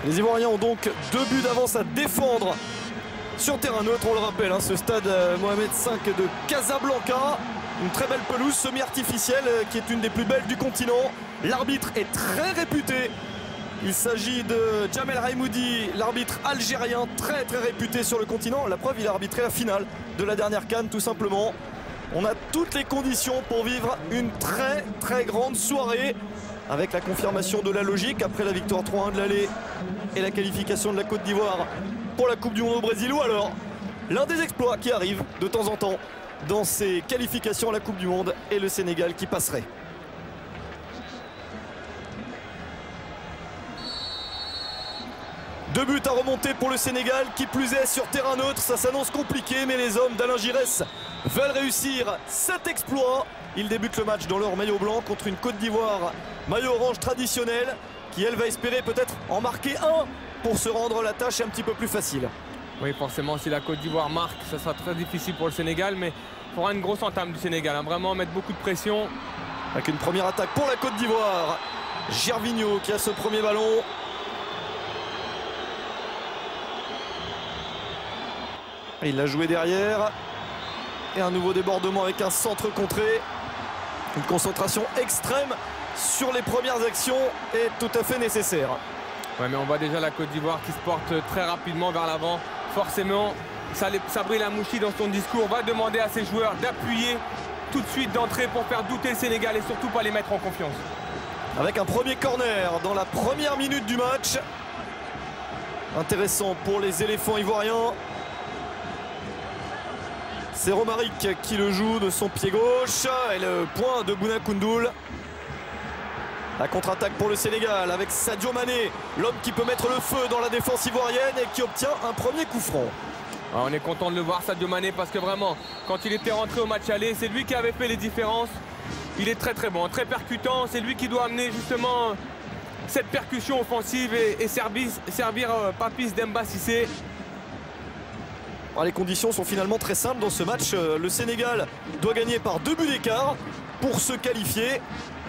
Les Ivoiriens ont donc 2 buts d'avance à défendre sur terrain neutre. On le rappelle, ce stade Mohamed V de Casablanca. Une très belle pelouse semi-artificielle qui est une des plus belles du continent. L'arbitre est très réputé. Il s'agit de Jamel Raimoudi, l'arbitre algérien très réputé sur le continent. La preuve, il a arbitré la finale de la dernière CAN tout simplement. On a toutes les conditions pour vivre une très grande soirée avec la confirmation de la logique après la victoire 3-1 de l'aller et la qualification de la Côte d'Ivoire pour la Coupe du Monde au Brésil. Ou alors l'un des exploits qui arrive de temps en temps dans ces qualifications à la Coupe du Monde et le Sénégal qui passerait. Deux buts à remonter pour le Sénégal, qui plus est sur terrain neutre. Ça s'annonce compliqué, mais les hommes d'Alain Giresse veulent réussir cet exploit. Ils débutent le match dans leur maillot blanc contre une Côte d'Ivoire maillot orange traditionnel, qui elle va espérer peut-être en marquer un pour se rendre la tâche un petit peu plus facile. Oui, forcément, si la Côte d'Ivoire marque, ça sera très difficile pour le Sénégal, mais il faudra une grosse entame du Sénégal, vraiment mettre beaucoup de pression. Avec une première attaque pour la Côte d'Ivoire. Gervinho qui a ce premier ballon. Il l'a joué derrière. Et un nouveau débordement avec un centre contré. Une concentration extrême sur les premières actions est tout à fait nécessaire. Ouais, mais on voit déjà la Côte d'Ivoire qui se porte très rapidement vers l'avant. Forcément, Sabri Lamouchi dans son discours va demander à ses joueurs d'appuyer tout de suite d'entrée pour faire douter le Sénégal et surtout pas les mettre en confiance. Avec un premier corner dans la première minute du match. Intéressant pour les éléphants ivoiriens. C'est Romaric qui le joue de son pied gauche. Et le point de Bouna Koundoul. La contre-attaque pour le Sénégal avec Sadio Mané, l'homme qui peut mettre le feu dans la défense ivoirienne et qui obtient un premier coup franc. Alors on est content de le voir, Sadio Mané, parce que vraiment, quand il était rentré au match aller, c'est lui qui avait fait les différences. Il est très bon, très percutant. C'est lui qui doit amener justement cette percussion offensive et servir Papis Demba Cissé. Les conditions sont finalement très simples dans ce match. Le Sénégal doit gagner par 2 buts d'écart pour se qualifier.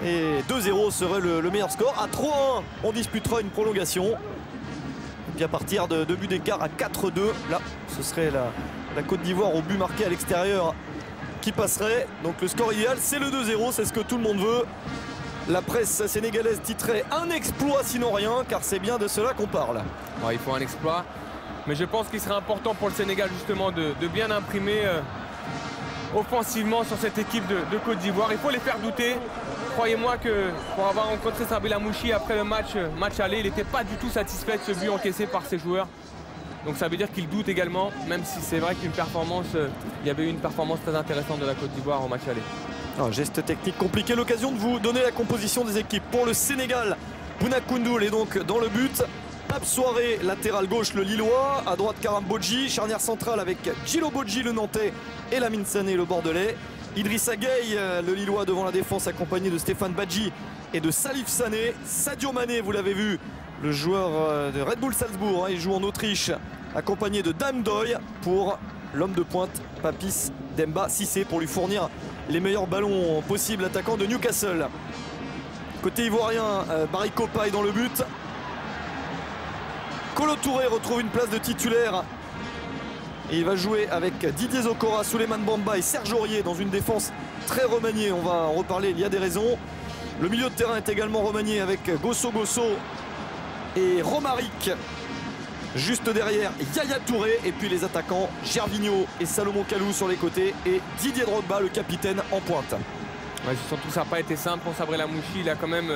Et 2-0 serait le meilleur score. À 3-1, on disputera une prolongation. Et puis à partir de 2 buts d'écart à 4-2, là, ce serait la Côte d'Ivoire au but marqué à l'extérieur qui passerait. Donc le score idéal, c'est le 2-0, c'est ce que tout le monde veut. La presse sénégalaise titrait un exploit sinon rien, car c'est bien de cela qu'on parle. Ouais, il faut un exploit. Mais je pense qu'il serait important pour le Sénégal justement de bien imprimer offensivement sur cette équipe de Côte d'Ivoire. Il faut les faire douter. Croyez-moi que pour avoir rencontré Sabri Lamouchi après le match aller, il n'était pas du tout satisfait de ce but encaissé par ses joueurs. Donc ça veut dire qu'il doute également, même si c'est vrai qu'il y avait eu une performance très intéressante de la Côte d'Ivoire au match aller. Un geste technique compliqué, l'occasion de vous donner la composition des équipes. Pour le Sénégal, Bouna Koundoul est donc dans le but. Pape Souaré, latéral gauche, le Lillois. À droite, Karam Bodji. Charnière centrale avec Djilo Bodji, le Nantais, et Lamine Sané, le Bordelais. Idrissa Gueye, le Lillois, devant la défense, accompagné de Stéphane Badji et de Salif Sané. Sadio Mané, vous l'avez vu, le joueur de Red Bull Salzbourg, il joue en Autriche, accompagné de Dame Doy pour l'homme de pointe, Papis Demba Cissé, pour lui fournir les meilleurs ballons possibles, attaquant de Newcastle. Côté ivoirien, Barry Kopa est dans le but. Kolo Touré retrouve une place de titulaire. Et il va jouer avec Didier Zokora, Souleymane Bamba et Serge Aurier dans une défense très remaniée. On va en reparler, il y a des raisons. Le milieu de terrain est également remanié avec Gosso et Romaric. Juste derrière, Yaya Touré. Et puis les attaquants, Gervinho et Salomon Kalou sur les côtés. Et Didier Drogba, le capitaine, en pointe. Ouais, surtout, ça n'a pas été simple pour Sabri Lamouchi. Il a quand même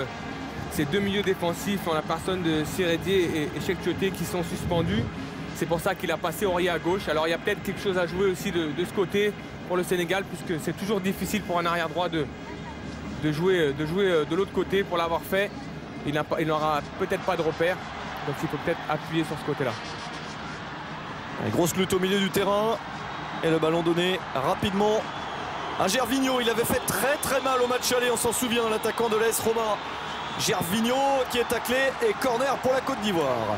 ces deux milieux défensifs en la personne de Siredier et Cheikh Tioté qui sont suspendus. C'est pour ça qu'il a passé Aurier à gauche. Alors il y a peut-être quelque chose à jouer aussi de ce côté pour le Sénégal, puisque c'est toujours difficile pour un arrière droit de jouer de l'autre côté. Pour l'avoir fait, il n'aura peut-être pas de repère. Donc il faut peut-être appuyer sur ce côté-là. Grosse lutte au milieu du terrain. Et le ballon donné rapidement à Gervinho. Il avait fait très mal au match aller, on s'en souvient, l'attaquant de l'AS Roma. Gervinho qui est taclé et corner pour la Côte d'Ivoire.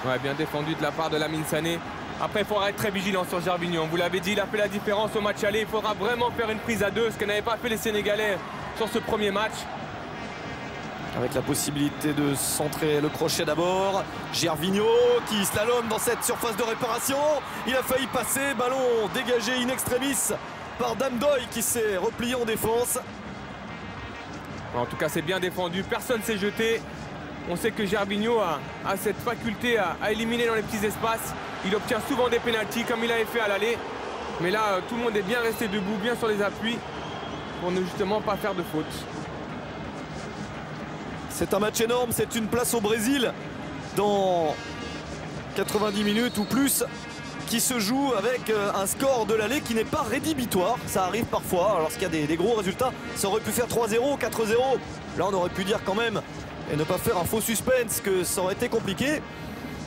Ouais, bien défendu de la part de Lamine Sané. Après, il faudra être très vigilant sur Gervinho. On vous l'avait dit, il a fait la différence au match aller. Il faudra vraiment faire une prise à deux, ce que n'avaient pas fait les Sénégalais sur ce premier match. Avec la possibilité de centrer le crochet d'abord. Gervinho qui slalom dans cette surface de réparation. Il a failli passer, ballon dégagé in extremis par Damdoy qui s'est replié en défense. En tout cas, c'est bien défendu, personne ne s'est jeté. On sait que Gervinho a cette faculté à éliminer dans les petits espaces. Il obtient souvent des pénaltys comme il avait fait à l'aller. Mais là, tout le monde est bien resté debout, bien sur les appuis pour ne justement pas faire de faute. C'est un match énorme, c'est une place au Brésil dans 90 minutes ou plus qui se joue avec un score de l'aller qui n'est pas rédhibitoire. Ça arrive parfois, lorsqu'il y a des gros résultats. Ça aurait pu faire 3-0, 4-0. Là, on aurait pu dire quand même, et ne pas faire un faux suspense, que ça aurait été compliqué.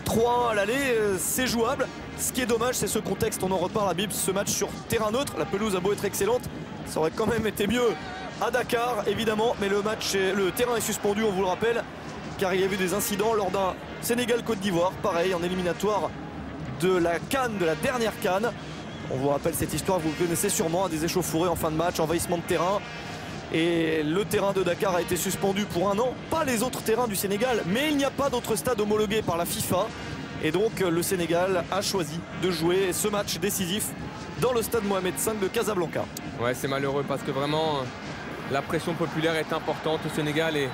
3-1 à l'aller, c'est jouable. Ce qui est dommage, c'est ce contexte, on en reparle à Bibs, ce match sur terrain neutre. La pelouse a beau être excellente, ça aurait quand même été mieux à Dakar, évidemment, mais le terrain est suspendu, on vous le rappelle, car il y a eu des incidents lors d'un Sénégal-Côte d'Ivoire, pareil, en éliminatoire de la CAN, de la dernière CAN. On vous rappelle cette histoire, vous connaissez sûrement, des échauffourées en fin de match, envahissement de terrain. Et le terrain de Dakar a été suspendu pour 1 an, pas les autres terrains du Sénégal, mais il n'y a pas d'autres stades homologués par la FIFA. Et donc le Sénégal a choisi de jouer ce match décisif dans le stade Mohamed V de Casablanca. Ouais, c'est malheureux parce que vraiment la pression populaire est importante au Sénégal et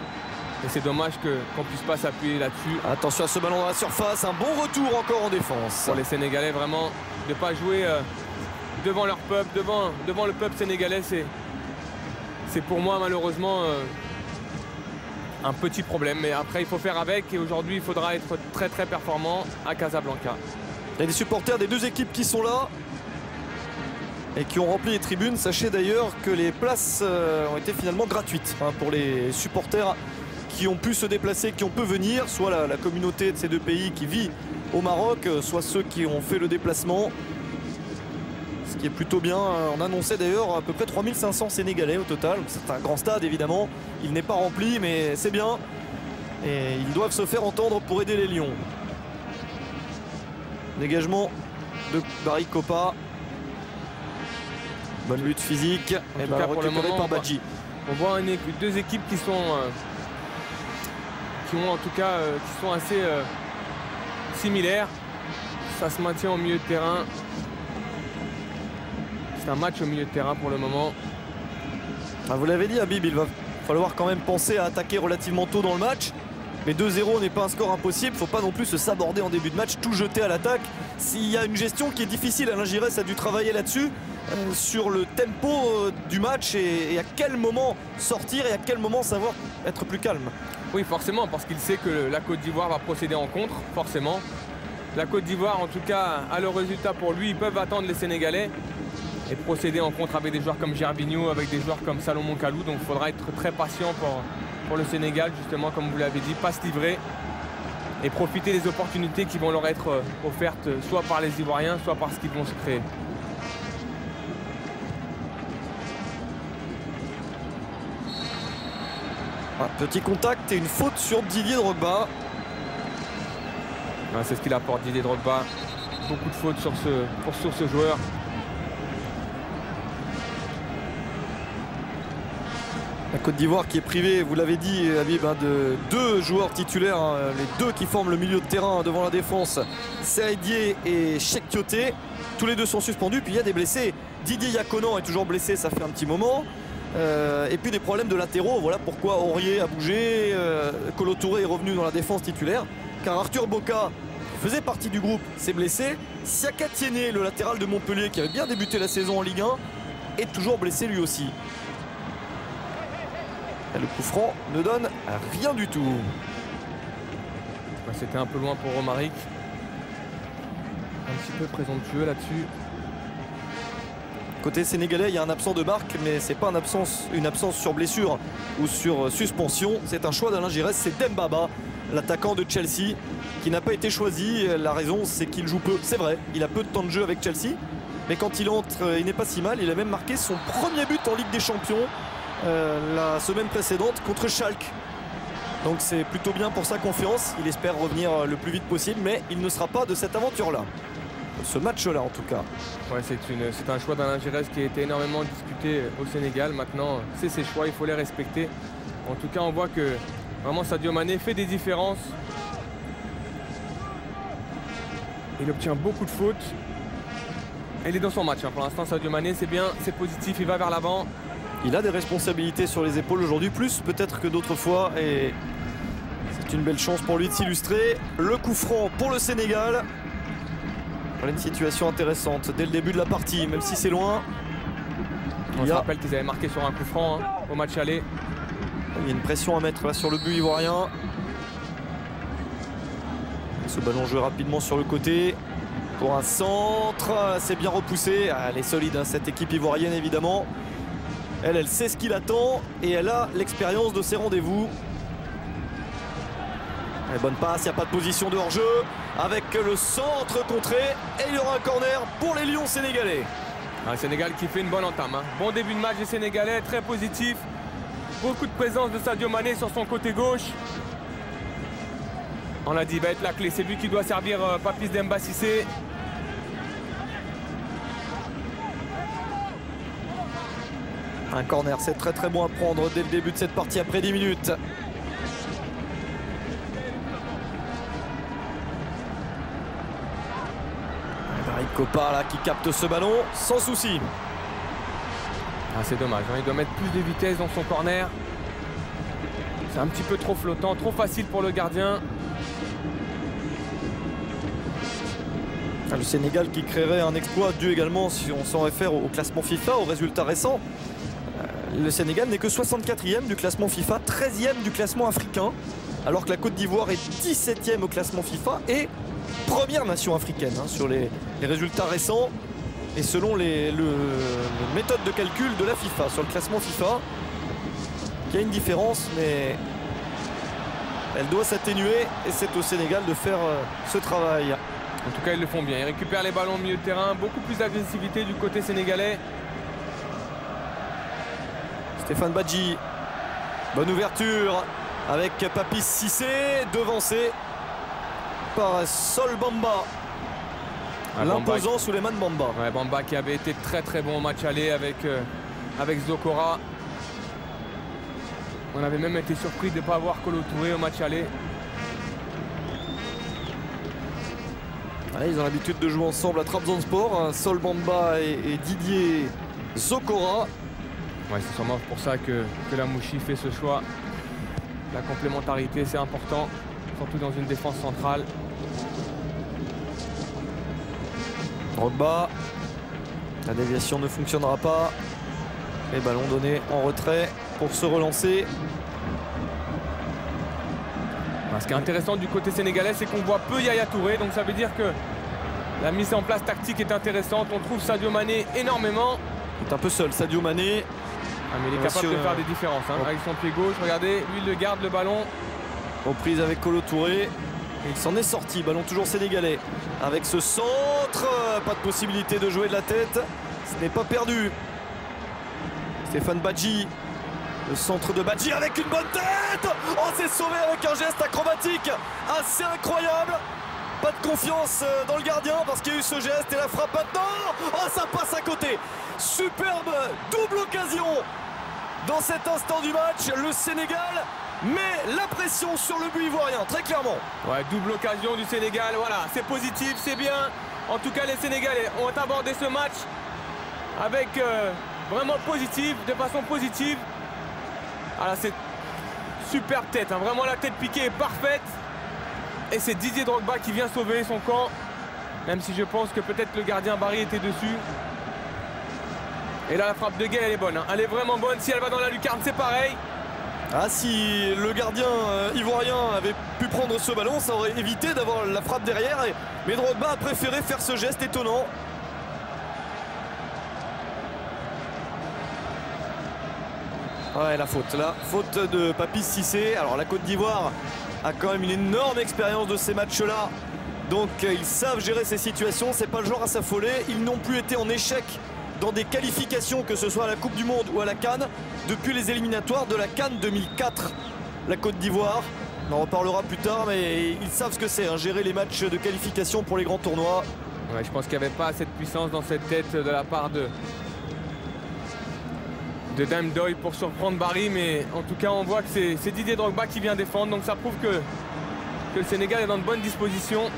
c'est dommage qu'on ne puisse pas s'appuyer là-dessus. Attention à ce ballon dans la surface, un bon retour encore en défense. Pour les Sénégalais, vraiment, de ne pas jouer devant leur peuple, devant le peuple sénégalais, c'est pour moi malheureusement un petit problème. Mais après, il faut faire avec et aujourd'hui, il faudra être très très performant à Casablanca. Il y a des supporters des deux équipes qui sont là et qui ont rempli les tribunes. Sachez d'ailleurs que les places ont été finalement gratuites pour les supporters qui ont pu se déplacer, qui ont pu venir, soit la communauté de ces deux pays qui vit au Maroc, soit ceux qui ont fait le déplacement. Ce qui est plutôt bien. On annonçait d'ailleurs à peu près 3500 Sénégalais au total. C'est un grand stade évidemment. Il n'est pas rempli mais c'est bien. Et ils doivent se faire entendre pour aider les Lions. Dégagement de Barry Kopa. Bonne lutte physique. Et tout cas, pour le moment, par Badji. On voit deux équipes qui sont assez similaires. Ça se maintient au milieu de terrain. C'est un match au milieu de terrain pour le moment. Vous l'avez dit Habib, il va falloir quand même penser à attaquer relativement tôt dans le match. Mais 2-0 n'est pas un score impossible, il ne faut pas non plus se saborder en début de match, tout jeter à l'attaque. S'il y a une gestion qui est difficile, Alain Giresse a dû travailler là-dessus, sur le tempo du match et à quel moment sortir et à quel moment savoir être plus calme. Oui, forcément, parce qu'il sait que la Côte d'Ivoire va procéder en contre, forcément. La Côte d'Ivoire, en tout cas, a le résultat pour lui, ils peuvent attendre les Sénégalais et procéder en contre avec des joueurs comme Gervinho, avec des joueurs comme Salomon Kalou. Donc il faudra être très patient pour le Sénégal, justement, comme vous l'avez dit, pas se livrer et profiter des opportunités qui vont leur être offertes soit par les Ivoiriens, soit par ce qu'ils vont se créer. Un petit contact et une faute sur Didier Drogba. C'est ce qu'il apporte, Didier Drogba. Beaucoup de fautes sur ce joueur. La Côte d'Ivoire qui est privée, vous l'avez dit Habib, de deux joueurs titulaires, les deux qui forment le milieu de terrain devant la défense, Seredier et Cheikh Tioté. Tous les deux sont suspendus, puis il y a des blessés. Didier Yakonan est toujours blessé, ça fait un petit moment. Et puis des problèmes de latéraux, voilà pourquoi Aurier a bougé, Kolo Touré est revenu dans la défense titulaire, car Arthur Boka faisait partie du groupe, s'est blessé. Siaka Tiéné, le latéral de Montpellier, qui avait bien débuté la saison en Ligue 1, est toujours blessé lui aussi. Et le coup franc ne donne rien du tout. C'était un peu loin pour Romaric. Un petit peu présomptueux là-dessus. Côté sénégalais, il y a un absent de marque, mais c'est pas une absence sur blessure ou sur suspension. C'est un choix d'Alain Giresse, c'est Dembaba, l'attaquant de Chelsea, qui n'a pas été choisi. La raison, c'est qu'il joue peu. C'est vrai, il a peu de temps de jeu avec Chelsea, mais quand il entre, il n'est pas si mal. Il a même marqué son premier but en Ligue des Champions la semaine précédente contre Schalke. Donc c'est plutôt bien pour sa confiance. Il espère revenir le plus vite possible, mais il ne sera pas de cette aventure-là. Ce match-là en tout cas. Ouais, c'est un choix d'Alain Giresse qui a été énormément discuté au Sénégal. Maintenant, c'est ses choix, il faut les respecter. En tout cas, on voit que Vraiment, Sadio Mané fait des différences. Il obtient beaucoup de fautes. Et il est dans son match. Pour l'instant, Sadio Mané, c'est bien, c'est positif, il va vers l'avant. Il a des responsabilités sur les épaules aujourd'hui, plus peut-être que d'autres fois. Et c'est une belle chance pour lui de s'illustrer. Le coup franc pour le Sénégal. Voilà une situation intéressante dès le début de la partie, même si c'est loin. On se rappelle qu'ils avaient marqué sur un coup franc au match aller. Il y a une pression à mettre là sur le but ivoirien. Ce ballon joué rapidement sur le côté. Pour un centre, c'est bien repoussé. Elle est solide, hein, cette équipe ivoirienne évidemment. Elle sait ce qu'il attend et elle a l'expérience de ses rendez-vous. Bonne passe, il n'y a pas de position de hors-jeu. Avec le centre contré et il y aura un corner pour les Lions sénégalais. Le Sénégal qui fait une bonne entame. Bon début de match des Sénégalais, très positif. Beaucoup de présence de Sadio Mané sur son côté gauche. On l'a dit, il va être la clé. C'est lui qui doit servir Papis Demba Cissé. Un corner, c'est très très bon à prendre dès le début de cette partie après 10 minutes. David Kopa là qui capte ce ballon sans souci. C'est dommage, hein. Il doit mettre plus de vitesse dans son corner. C'est un petit peu trop flottant, trop facile pour le gardien. Le Sénégal qui créerait un exploit dû également, si on s'en réfère au classement FIFA, aux résultats récents. Le Sénégal n'est que 64e du classement FIFA, 13e du classement africain, alors que la Côte d'Ivoire est 17e au classement FIFA et première nation africaine hein, sur les résultats récents et selon les méthodes de calcul de la FIFA sur le classement FIFA. Il y a une différence, mais elle doit s'atténuer et c'est au Sénégal de faire ce travail. En tout cas, ils le font bien. Ils récupèrent les ballons au milieu de terrain. Beaucoup plus d'agressivité du côté sénégalais. Stéphane Badji. Bonne ouverture avec Papis Cissé, devancé par Sol Bamba. L'imposant Souleymane Bamba. Ouais, Bamba qui avait été très très bon au match aller avec Zokora. On avait même été surpris de ne pas avoir Kolo Touré au match aller. Ouais, ils ont l'habitude de jouer ensemble à Trabzonspor, hein, Sol Bamba et Didier Zokora. Ouais, c'est sûrement pour ça que la Mouchi fait ce choix. La complémentarité, c'est important, surtout dans une défense centrale. Drogba. La déviation ne fonctionnera pas. Les ballons donnés en retrait pour se relancer. Ce qui est intéressant du côté sénégalais, c'est qu'on voit peu Yaya Touré, donc ça veut dire que la mise en place tactique est intéressante. On trouve Sadio Mané énormément. Il est un peu seul, Sadio Mané. Mais il est capable de faire des différences hein, avec son pied gauche. Regardez, lui il le garde le ballon. Reprise avec Kolo Touré. Et il s'en est sorti, ballon toujours sénégalais. Avec ce centre, pas de possibilité de jouer de la tête. Ce n'est pas perdu. Stéphane Badji. Le centre de Badji avec une bonne tête. Oh, c'est sauvé avec un geste acrobatique assez incroyable. Pas de confiance dans le gardien parce qu'il y a eu ce geste et la frappe maintenant. Oh, ça passe à côté. Superbe double occasion. Dans cet instant du match, le Sénégal met la pression sur le but ivoirien, très clairement. Ouais, double occasion du Sénégal, voilà, c'est positif, c'est bien. En tout cas, les Sénégalais ont abordé ce match avec vraiment positif, de façon positive. Alors c'est superbe tête, hein. Vraiment la tête piquée est parfaite. Et c'est Didier Drogba qui vient sauver son camp. Même si je pense que peut-être le gardien Barry était dessus. Et là la frappe de Gueye elle est bonne, hein. Elle est vraiment bonne. Si elle va dans la lucarne c'est pareil. Ah, si le gardien ivoirien avait pu prendre ce ballon, ça aurait évité d'avoir la frappe derrière. Mais Drogba a préféré faire ce geste étonnant. Ouais, la faute de Papis Cissé. Alors la Côte d'Ivoire a quand même une énorme expérience de ces matchs-là. Donc ils savent gérer ces situations, c'est pas le genre à s'affoler. Ils n'ont plus été en échec dans des qualifications, que ce soit à la Coupe du Monde ou à la CAN, depuis les éliminatoires de la CAN 2004. La Côte d'Ivoire, on en reparlera plus tard, mais ils savent ce que c'est, hein, gérer les matchs de qualification pour les grands tournois. Ouais, je pense qu'il n'y avait pas cette puissance dans cette tête de la part de de Dame Doy pour surprendre Barry, mais en tout cas on voit que c'est Didier Drogba qui vient défendre, donc ça prouve que le Sénégal est dans de bonnes dispositions.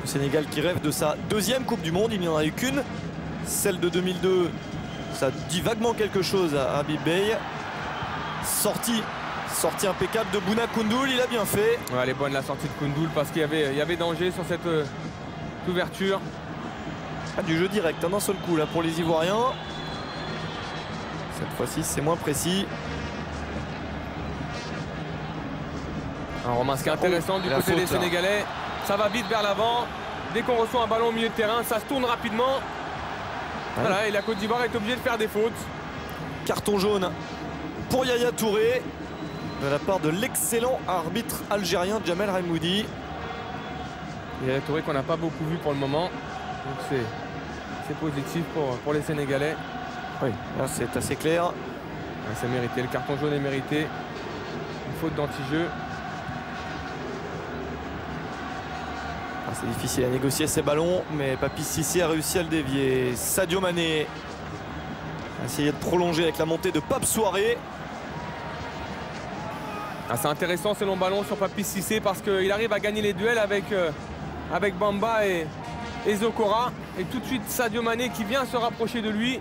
Le Sénégal qui rêve de sa deuxième Coupe du Monde, il n'y en a eu qu'une, celle de 2002, ça dit vaguement quelque chose à Habib Beye. Sortie impeccable de Bouna Koundoul, il a bien fait. Ouais, elle est bonne la sortie de Koundoul parce qu'il y avait danger sur cette ouverture. Du jeu direct d'un seul coup là pour les Ivoiriens. Cette fois-ci c'est moins précis. Un remarque qui est intéressant du côté des Sénégalais. Ça va vite vers l'avant. Dès qu'on reçoit un ballon au milieu de terrain, ça se tourne rapidement. Ouais. Voilà, et la Côte d'Ivoire est obligée de faire des fautes. Carton jaune pour Yaya Touré de la part de l'excellent arbitre algérien Djamel Raimoudi. Yaya Touré qu'on n'a pas beaucoup vu pour le moment. Donc c'est positif pour les Sénégalais. Oui, là c'est assez clair. Ouais, c'est mérité, le carton jaune est mérité. Une faute d'anti-jeu. C'est difficile à négocier ces ballons, mais Papis Cissé a réussi à le dévier. Sadio Mané a essayé de prolonger avec la montée de Pape Souaré. C'est intéressant ce long ballon sur Papis Cissé parce qu'il arrive à gagner les duels avec Bamba et Zokora. Et tout de suite Sadio Mané qui vient se rapprocher de lui.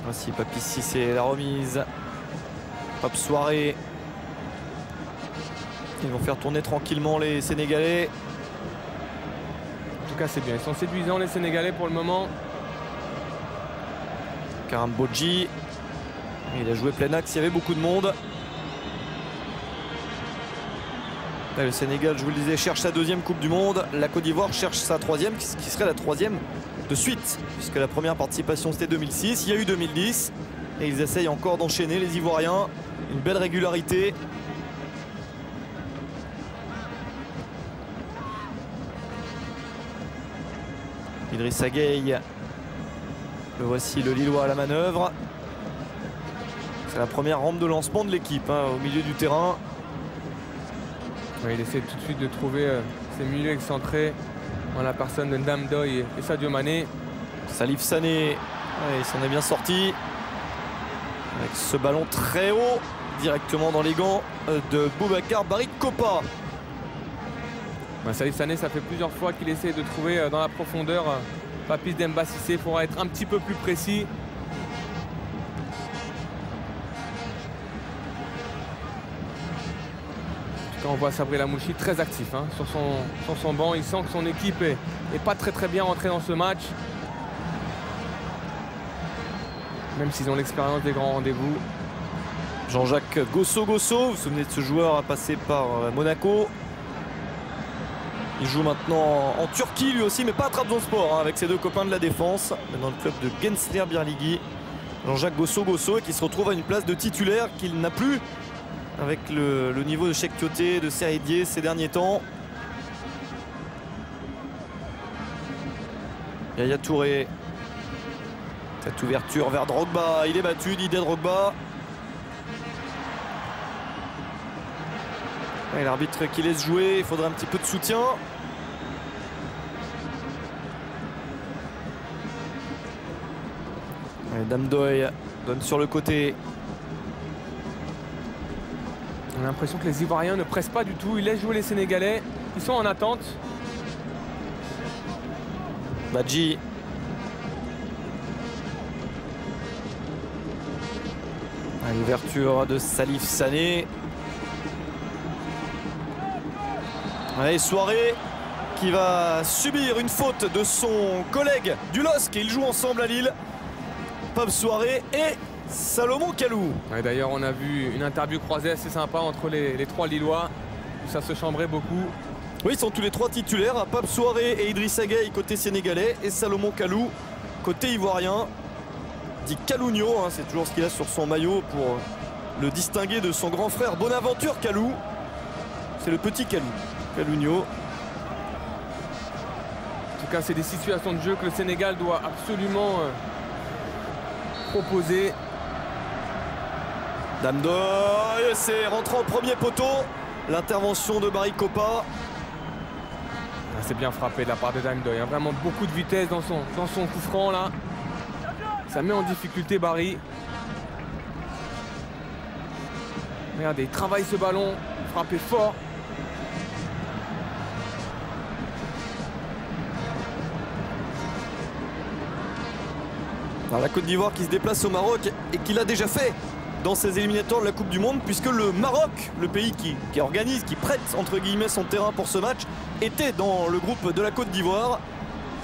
Voici Papis Cissé, la remise. Pape Souaré. Ils vont faire tourner tranquillement les Sénégalais. En tout cas c'est bien, ils sont séduisants les Sénégalais pour le moment. Karam Bodji, il a joué plein axe, il y avait beaucoup de monde. Là, le Sénégal, je vous le disais, cherche sa deuxième Coupe du Monde. La Côte d'Ivoire cherche sa troisième, qui serait la troisième de suite, puisque la première participation c'était 2006, il y a eu 2010 et ils essayent encore d'enchaîner les Ivoiriens. Une belle régularité. Idrissa Gueye, le voici, le Lillois à la manœuvre. C'est la première rampe de lancement de l'équipe au milieu du terrain. Ouais, il essaie tout de suite de trouver ses milieux excentrés en la personne de Dame Doy et Sadio Mané. Salif Sané, il s'en est bien sorti avec ce ballon très haut directement dans les gants de Boubacar Barry Kopa. Salif Sané, ça fait plusieurs fois qu'il essaie de trouver dans la profondeur Papis Demba Cissé pour être un petit peu plus précis. On voit Sabri Lamouchi très actif sur son banc. Il sent que son équipe est pas très bien rentrée dans ce match. Même s'ils ont l'expérience des grands rendez-vous. Jean-Jacques Gosso, vous vous souvenez de ce joueur passé par Monaco. Il joue maintenant en Turquie lui aussi, mais pas à Trabzonspor, avec ses deux copains de la défense, dans le club de Gençler Birliği. Jean-Jacques Gosso, qui se retrouve à une place de titulaire qu'il n'a plus avec le niveau de Cheick Tioté, de Seridier ces derniers temps. Yaya Touré. Cette ouverture vers Drogba, il est battu, Didier Drogba. L'arbitre qui laisse jouer, il faudrait un petit peu de soutien. Dame Doy donne sur le côté. On a l'impression que les Ivoiriens ne pressent pas du tout, ils laissent jouer les Sénégalais, ils sont en attente. Badji. L'ouverture de Salif Sané. Allez, Souaré qui va subir une faute de son collègue du LOSC. Ils jouent ensemble à Lille. Pape Souaré et Salomon Kalou. D'ailleurs, on a vu une interview croisée assez sympa entre les trois Lillois. Ça se chambrait beaucoup. Oui, ils sont tous les trois titulaires. Pape Souaré et Idrissa Gueye côté sénégalais et Salomon Kalou côté ivoirien. Dit Kalounio, c'est toujours ce qu'il a sur son maillot pour le distinguer de son grand frère Bonaventure Kalou. C'est le petit Kalou. Kalounio. En tout cas, c'est des situations de jeu que le Sénégal doit absolument proposer. Dame Doy, c'est rentrant au premier poteau. L'intervention de Barry Kopa. C'est bien frappé de la part de Dame Doy. Vraiment beaucoup de vitesse dans son coup franc là. Ça met en difficulté Barry. Regardez, il travaille ce ballon, frappé fort. Alors, la Côte d'Ivoire qui se déplace au Maroc et qui l'a déjà fait dans ses éliminatoires de la Coupe du Monde, puisque le Maroc, le pays qui organise, qui prête entre guillemets son terrain pour ce match, était dans le groupe de la Côte d'Ivoire.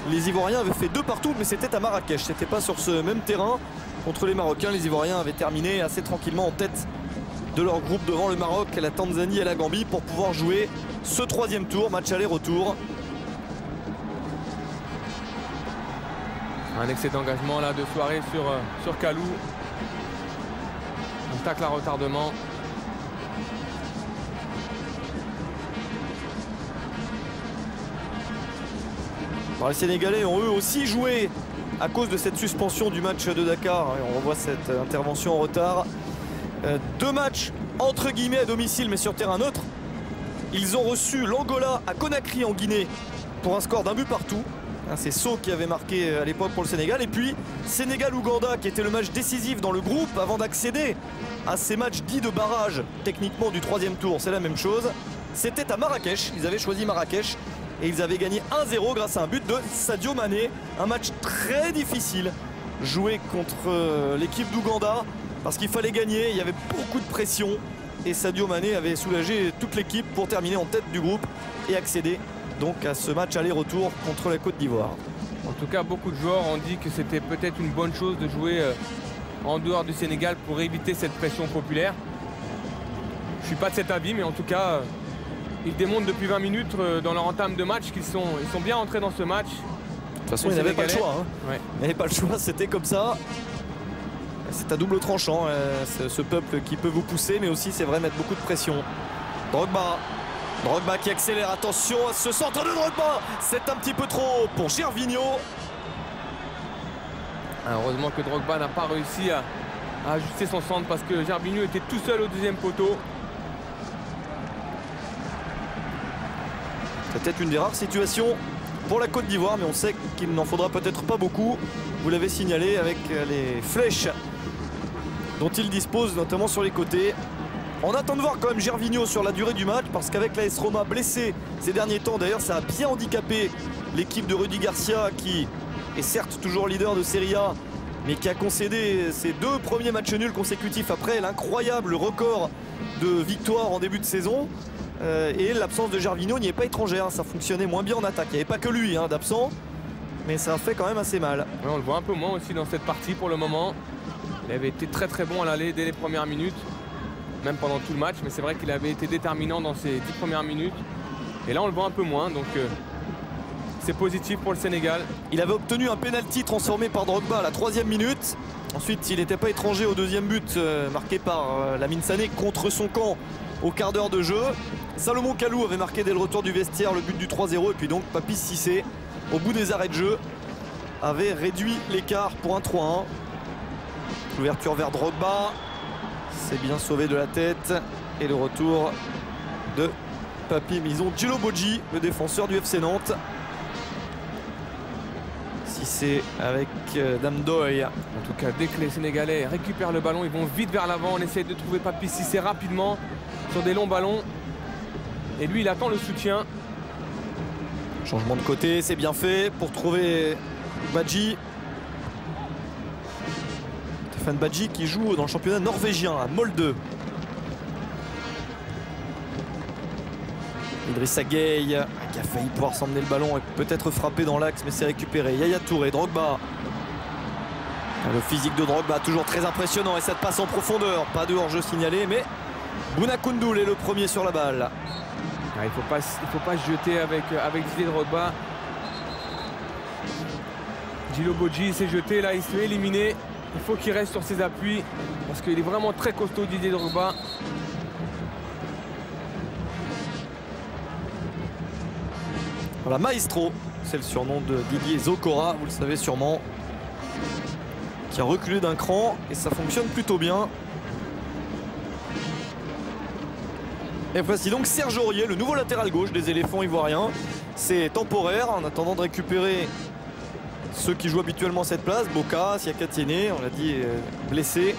Les Ivoiriens avaient fait 2 partout, mais c'était à Marrakech, c'était pas sur ce même terrain. Contre les Marocains, les Ivoiriens avaient terminé assez tranquillement en tête de leur groupe devant le Maroc, la Tanzanie et la Gambie pour pouvoir jouer ce 3e tour, match aller-retour. Un excès d'engagement là de soirée sur Kalou. Un tacle à retardement. Alors, les Sénégalais ont eux aussi joué à cause de cette suspension du match de Dakar. Et on revoit cette intervention en retard. 2 matchs entre guillemets à domicile mais sur terrain neutre. Ils ont reçu l'Angola à Conakry en Guinée pour un score d'un but partout. C'est Sow qui avait marqué à l'époque pour le Sénégal. Et puis Sénégal-Ouganda qui était le match décisif dans le groupe avant d'accéder à ces matchs dits de barrage techniquement du 3e tour. C'est la même chose. C'était à Marrakech. Ils avaient choisi Marrakech et ils avaient gagné 1-0 grâce à un but de Sadio Mané. Un match très difficile joué contre l'équipe d'Ouganda parce qu'il fallait gagner. Il y avait beaucoup de pression et Sadio Mané avait soulagé toute l'équipe pour terminer en tête du groupe et accéder donc à ce match aller-retour contre la Côte d'Ivoire. En tout cas, beaucoup de joueurs ont dit que c'était peut-être une bonne chose de jouer en dehors du Sénégal pour éviter cette pression populaire. Je ne suis pas de cet avis, mais en tout cas, ils démontrent depuis 20 minutes dans leur entame de match qu'ils sont bien entrés dans ce match. De toute façon, ils n'avaient pas le choix. Hein. Ouais. Ils n'avaient pas le choix, c'était comme ça. C'est à double tranchant, ce peuple qui peut vous pousser, mais aussi, c'est vrai, mettre beaucoup de pression. Drogba qui accélère, attention à ce centre de Drogba. C'est un petit peu trop pour Gervinho. Heureusement que Drogba n'a pas réussi à ajuster son centre parce que Gervinho était tout seul au 2e poteau. C'est peut-être une des rares situations pour la Côte d'Ivoire, mais on sait qu'il n'en faudra peut-être pas beaucoup. Vous l'avez signalé avec les flèches dont il dispose, notamment sur les côtés. On attend de voir quand même Gervinho sur la durée du match parce qu'avec l'AS Roma blessé ces derniers temps, d'ailleurs ça a bien handicapé l'équipe de Rudy Garcia qui est certes toujours leader de Serie A mais qui a concédé ses 2 premiers matchs nuls consécutifs après l'incroyable record de victoires en début de saison. Et l'absence de Gervinho n'y est pas étrangère, ça fonctionnait moins bien en attaque. Il n'y avait pas que lui d'absent, mais ça a fait quand même assez mal. Ouais, on le voit un peu moins aussi dans cette partie pour le moment. Il avait été très très bon à l'aller dès les premières minutes, même pendant tout le match, mais c'est vrai qu'il avait été déterminant dans ses 10 premières minutes. Et là on le voit un peu moins, donc c'est positif pour le Sénégal. Il avait obtenu un penalty transformé par Drogba à la 3e minute. Ensuite il n'était pas étranger au 2e but marqué par Lamine Sané contre son camp au quart d'heure de jeu. Salomon Kalou avait marqué dès le retour du vestiaire le but du 3-0 et puis donc Papis Cissé au bout des arrêts de jeu avait réduit l'écart pour un 3-1. L'ouverture vers Drogba, c'est bien sauvé de la tête et le retour de Papi Mison Djilobodji, le défenseur du FC Nantes. Cissé avec Damdoy. En tout cas, dès que les Sénégalais récupèrent le ballon, ils vont vite vers l'avant. On essaie de trouver Papi Cissé rapidement sur des longs ballons. Et lui, il attend le soutien. Changement de côté, c'est bien fait pour trouver Badji. Stéphane Badji qui joue dans le championnat norvégien à Molde. Idrissa Gueye qui a failli pouvoir s'emmener le ballon et peut-être frapper dans l'axe, mais c'est récupéré. Yaya Touré, Drogba. Le physique de Drogba toujours très impressionnant et cette passe en profondeur. Pas de hors-jeu signalé, mais Bouna Koundoul est le premier sur la balle. Il ne faut pas se jeter avec Didier Drogba. Djilobodji s'est jeté, là il se fait éliminer. Il faut qu'il reste sur ses appuis parce qu'il est vraiment très costaud, Didier Drogba. Voilà, Maestro, c'est le surnom de Didier Zokora, vous le savez sûrement, qui a reculé d'un cran et ça fonctionne plutôt bien. Et voici donc Serge Aurier, le nouveau latéral gauche des éléphants ivoiriens. C'est temporaire en attendant de récupérer ceux qui jouent habituellement cette place. Boka, Siakatiene, on l'a dit, blessé.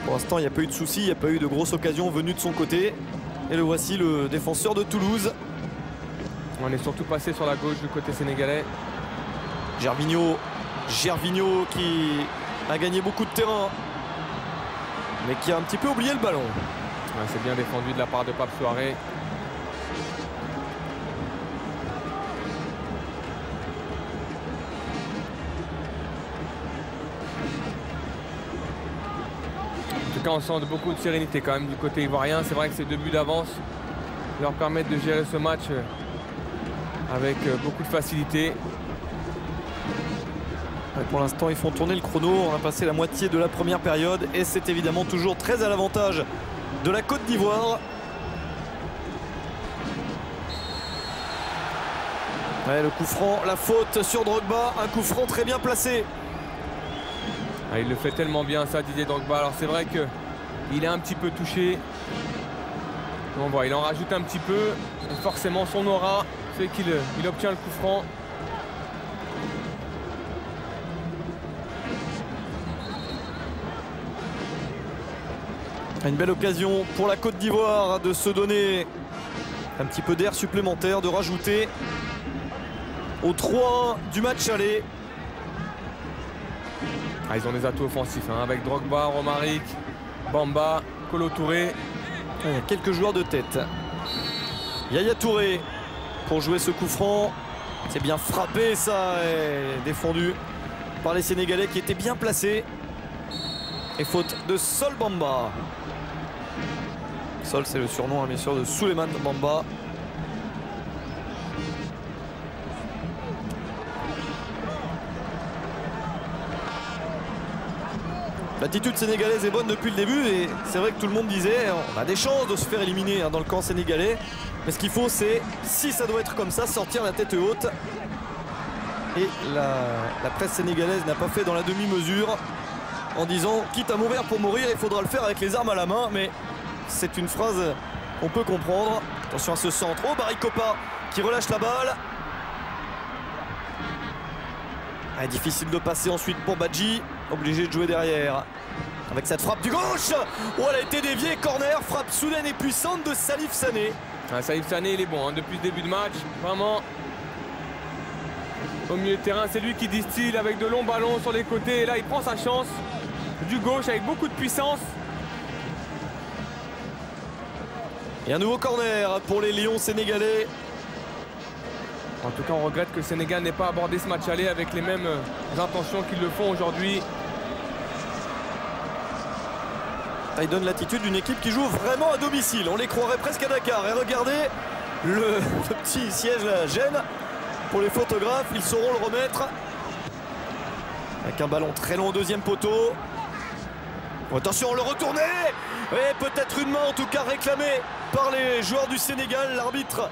Pour l'instant, il n'y a pas eu de soucis, il n'y a pas eu de grosses occasions venues de son côté. Et le voici, le défenseur de Toulouse. On est surtout passé sur la gauche du côté sénégalais. Gervinho qui a gagné beaucoup de terrain, mais qui a un petit peu oublié le ballon. Ouais, c'est bien défendu de la part de Pape Souaré. En tout cas, on sent beaucoup de sérénité quand même du côté ivoirien. C'est vrai que ces 2 buts d'avance leur permettent de gérer ce match avec beaucoup de facilité. Pour l'instant, ils font tourner le chrono. On a passé la moitié de la première période et c'est évidemment toujours très à l'avantage de la Côte d'Ivoire. Ouais, le coup franc, la faute sur Drogba, un coup franc très bien placé. Ah, il le fait tellement bien ça, Didier Drogba. Alors c'est vrai qu'il est un petit peu touché. On voit, il en rajoute un petit peu. Et forcément son aura fait qu'il obtient le coup franc. Une belle occasion pour la Côte d'Ivoire de se donner un petit peu d'air supplémentaire, de rajouter au 3 du match aller. Ah, ils ont des atouts offensifs hein, avec Drogba, Romaric, Bamba, Kolo Touré. Il y a quelques joueurs de tête. Yaya Touré pour jouer ce coup franc. C'est bien frappé ça, et défendu par les Sénégalais qui étaient bien placés. Et faute de Sol Bamba. Sol, c'est le surnom, hein, bien sûr, de Souleymane Bamba. L'attitude sénégalaise est bonne depuis le début et c'est vrai que tout le monde disait on a des chances de se faire éliminer hein, dans le camp sénégalais. Mais ce qu'il faut, c'est, si ça doit être comme ça, sortir la tête haute. Et la presse sénégalaise n'a pas fait dans la demi-mesure en disant quitte à mourir pour mourir, il faudra le faire avec les armes à la main. Mais c'est une phrase qu'on peut comprendre. Attention à ce centre. Oh, Barry Kopa qui relâche la balle. Ah, difficile de passer ensuite pour Badji. Obligé de jouer derrière. Avec cette frappe du gauche. Oh, elle a été déviée. Corner. Frappe soudaine et puissante de Salif Sané. Ah, Salif Sané, il est bon hein, depuis le début de match. Vraiment. Au milieu de terrain, c'est lui qui distille avec de longs ballons sur les côtés. Et là, il prend sa chance. Du gauche avec beaucoup de puissance. Et un nouveau corner pour les Lions sénégalais. En tout cas, on regrette que le Sénégal n'ait pas abordé ce match aller avec les mêmes intentions qu'ils le font aujourd'hui. Ça donne l'attitude d'une équipe qui joue vraiment à domicile. On les croirait presque à Dakar. Et regardez le petit siège à Gênes. Pour les photographes, ils sauront le remettre. Avec un ballon très long au deuxième poteau. Attention, le retourné. Et peut-être une main en tout cas réclamée par les joueurs du Sénégal. L'arbitre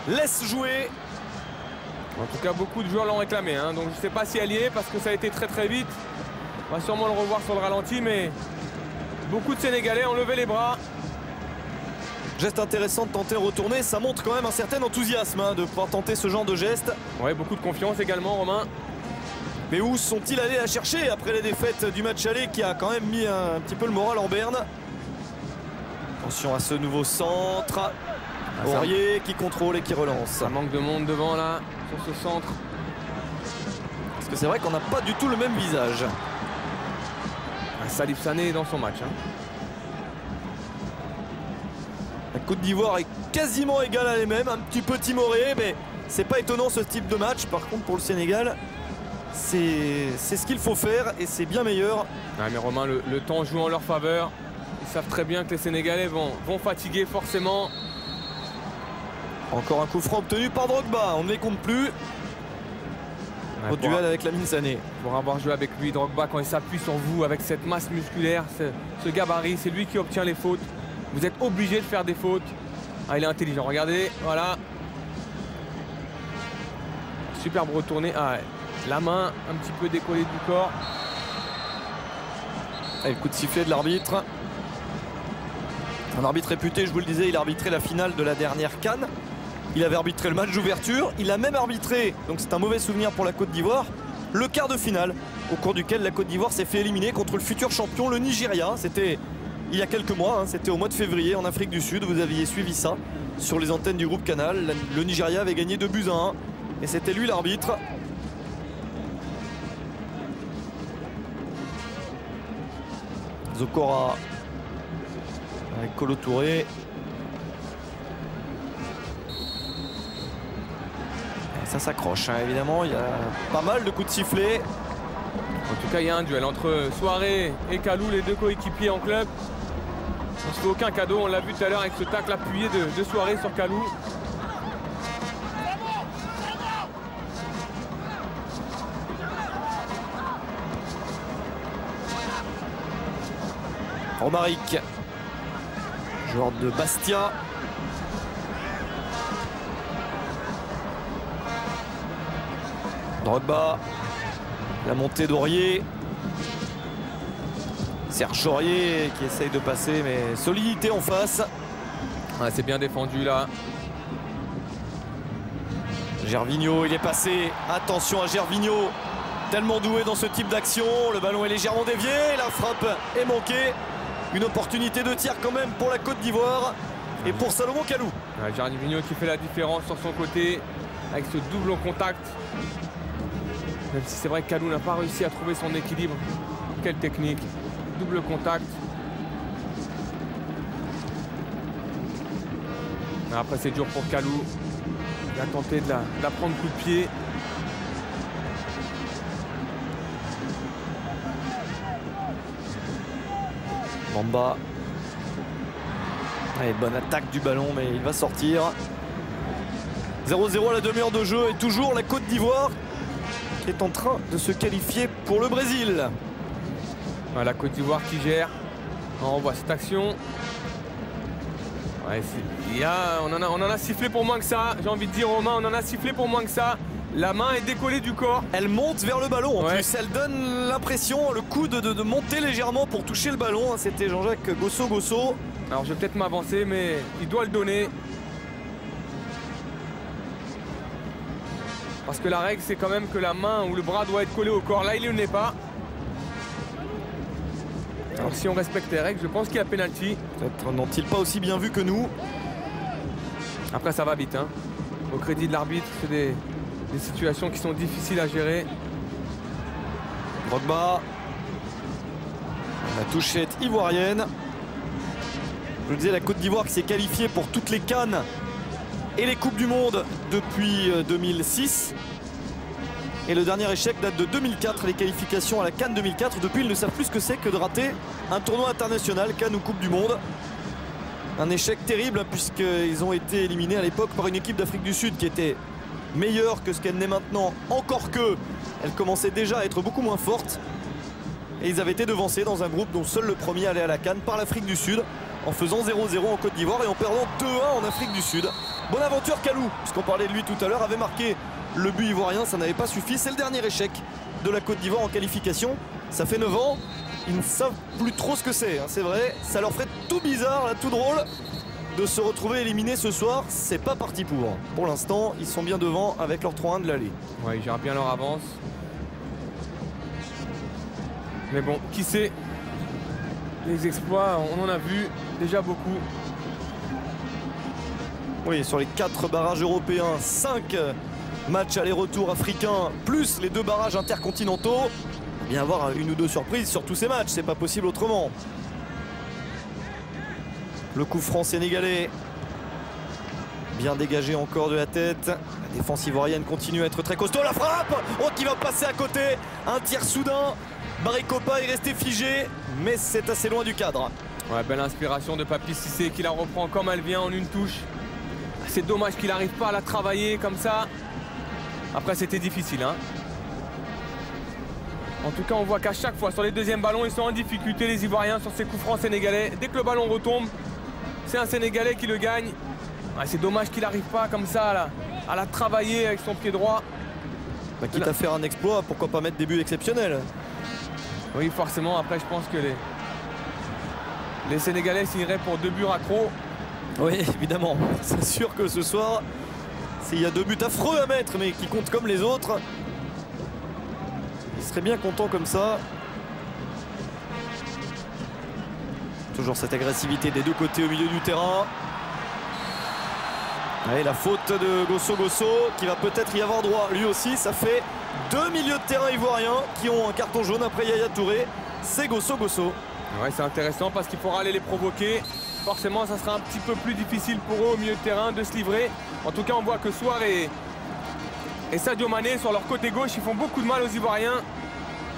laisse jouer. En tout cas, beaucoup de joueurs l'ont réclamé. Hein. Donc je ne sais pas si elle y est parce que ça a été très très vite. On va sûrement le revoir sur le ralenti, mais beaucoup de Sénégalais ont levé les bras. Geste intéressant de tenter de retourner. Ça montre quand même un certain enthousiasme hein, de pouvoir tenter ce genre de geste. Ouais, beaucoup de confiance également, Romain. Mais où sont-ils allés la chercher après les défaites du match aller qui a quand même mis un petit peu le moral en berne. Attention à ce nouveau centre. Aurier qui contrôle et qui relance. Ça manque de monde devant là, sur ce centre. Parce que c'est vrai qu'on n'a pas du tout le même visage. Salif Sané est dans son match. Hein. La Côte d'Ivoire est quasiment égale à les mêmes, un petit peu timoré, mais c'est pas étonnant ce type de match. Par contre pour le Sénégal, c'est ce qu'il faut faire et c'est bien meilleur. Ah, mais Romain, le temps joue en leur faveur. Ils savent très bien que les Sénégalais vont fatiguer forcément. Encore un coup franc obtenu par Drogba, on ne les compte plus. Ouais, au duel avec Lamine Sané. Pour avoir joué avec lui, Drogba, quand il s'appuie sur vous avec cette masse musculaire, ce gabarit, c'est lui qui obtient les fautes. Vous êtes obligé de faire des fautes. Ah, il est intelligent, regardez, voilà. Superbe retourné. Ah, la main un petit peu décollée du corps. Et le coup de sifflet de l'arbitre. Un arbitre réputé, je vous le disais, il a arbitré la finale de la dernière CAN. Il avait arbitré le match d'ouverture. Il a même arbitré, donc c'est un mauvais souvenir pour la Côte d'Ivoire, le quart de finale, au cours duquel la Côte d'Ivoire s'est fait éliminer contre le futur champion, le Nigeria. C'était il y a quelques mois, hein, c'était au mois de février en Afrique du Sud. Vous aviez suivi ça sur les antennes du groupe Canal. Le Nigeria avait gagné 2-1 et c'était lui l'arbitre. Zokora avec Kolo Touré. Ça s'accroche, hein, évidemment. Il y a pas mal de coups de sifflet. En tout cas, il y a un duel entre Souaré et Kalou, les deux coéquipiers en club. On ne se fait aucun cadeau, on l'a vu tout à l'heure avec ce tacle appuyé de Souaré sur Kalou. Romaric, joueur de Bastia. Drogba, la montée d'Aurier. Serge Aurier qui essaye de passer, mais solidité en face. Ouais, c'est bien défendu là. Gervinho, il est passé. Attention à Gervinho, tellement doué dans ce type d'action. Le ballon est légèrement dévié, la frappe est manquée. Une opportunité de tir quand même pour la Côte d'Ivoire et pour Salomon Kalou. Ouais, Gervinho qui fait la différence sur son côté avec ce double contact. Même si c'est vrai que Kalou n'a pas réussi à trouver son équilibre. Quelle technique. Double contact. Après c'est dur pour Kalou. Il a tenté de la prendre coup de pied. Bamba. Allez, bonne attaque du ballon, mais il va sortir. 0-0 à la demi-heure de jeu et toujours la Côte d'Ivoire qui est en train de se qualifier pour le Brésil. La Côte d'Ivoire qui gère. On voit cette action. Ouais, on en a sifflé pour moins que ça. J'ai envie de dire, Romain, on en a sifflé pour moins que ça. La main est décollée du corps. Elle monte vers le ballon. En plus, elle donne l'impression, le coup de monter légèrement pour toucher le ballon. C'était Jean-Jacques Gosso. Alors je vais peut-être m'avancer, mais il doit le donner. Parce que la règle, c'est quand même que la main ou le bras doit être collé au corps. Là, il ne l'est pas. Alors si on respecte les règles, je pense qu'il y a pénalty. Peut-être n'ont-ils pas aussi bien vu que nous. Après, ça va vite, hein. Au crédit de l'arbitre, c'est des situations qui sont difficiles à gérer. Drogba. La touche est ivoirienne. Je vous disais, la Côte d'Ivoire qui s'est qualifiée pour toutes les CAN et les Coupes du Monde depuis 2006. Et le dernier échec date de 2004, les qualifications à la CAN 2004. Depuis, ils ne savent plus ce que c'est que de rater un tournoi international, CAN ou Coupe du Monde. Un échec terrible puisqu'ils ont été éliminés à l'époque par une équipe d'Afrique du Sud qui était meilleure que ce qu'elle n'est maintenant. Encore que elle commençait déjà à être beaucoup moins forte. Et ils avaient été devancés dans un groupe dont seul le premier allait à la CAN par l'Afrique du Sud, en faisant 0-0 en Côte d'Ivoire et en perdant 2-1 en Afrique du Sud. Bonaventure Kalou, puisqu'on parlait de lui tout à l'heure, avait marqué le but ivoirien, ça n'avait pas suffi. C'est le dernier échec de la Côte d'Ivoire en qualification. Ça fait 9 ans, ils ne savent plus trop ce que c'est, hein, c'est vrai. Ça leur ferait tout bizarre, là, tout drôle de se retrouver éliminés ce soir. C'est pas parti pour. Pour l'instant, ils sont bien devant avec leur 3-1 de l'aller. Ouais, ils gèrent bien leur avance. Mais bon, qui sait, les exploits, on en a vu déjà beaucoup. Oui, sur les 4 barrages européens, 5 matchs aller-retour africains, plus les 2 barrages intercontinentaux. Il va bien avoir une ou deux surprises sur tous ces matchs, c'est pas possible autrement. Le coup franc sénégalais. Bien dégagé encore de la tête. La défense ivoirienne continue à être très costaud. La frappe, oh, qui va passer à côté. Un tir soudain. Barry-Kopa est resté figé, mais c'est assez loin du cadre. Ouais, belle inspiration de Papi Cissé qui la reprend comme elle vient en une touche. C'est dommage qu'il n'arrive pas à la travailler comme ça. Après, c'était difficile, hein. En tout cas, on voit qu'à chaque fois, sur les deuxièmes ballons, ils sont en difficulté, les Ivoiriens, sur ces coups francs sénégalais. Dès que le ballon retombe, c'est un Sénégalais qui le gagne. Ouais, c'est dommage qu'il n'arrive pas comme ça là, à la travailler avec son pied droit. Bah, quitte à faire un exploit, pourquoi pas mettre des buts exceptionnels? Oui, forcément. Après, je pense que les Sénégalais signeraient pour 2 buts accros. Oui, évidemment. C'est sûr que ce soir, S'il y a 2 buts affreux à mettre, mais qui comptent comme les autres, il serait bien content comme ça. Toujours cette agressivité des deux côtés au milieu du terrain. Et la faute de Gosso qui va peut-être y avoir droit lui aussi. Ça fait 2 milieux de terrain ivoiriens qui ont un carton jaune après Yaya Touré. C'est Gosso. Ouais, c'est intéressant parce qu'il faudra aller les provoquer. Forcément, ça sera un petit peu plus difficile pour eux au milieu de terrain de se livrer. En tout cas, on voit que Souare et Sadio Mané sur leur côté gauche, ils font beaucoup de mal aux Ivoiriens.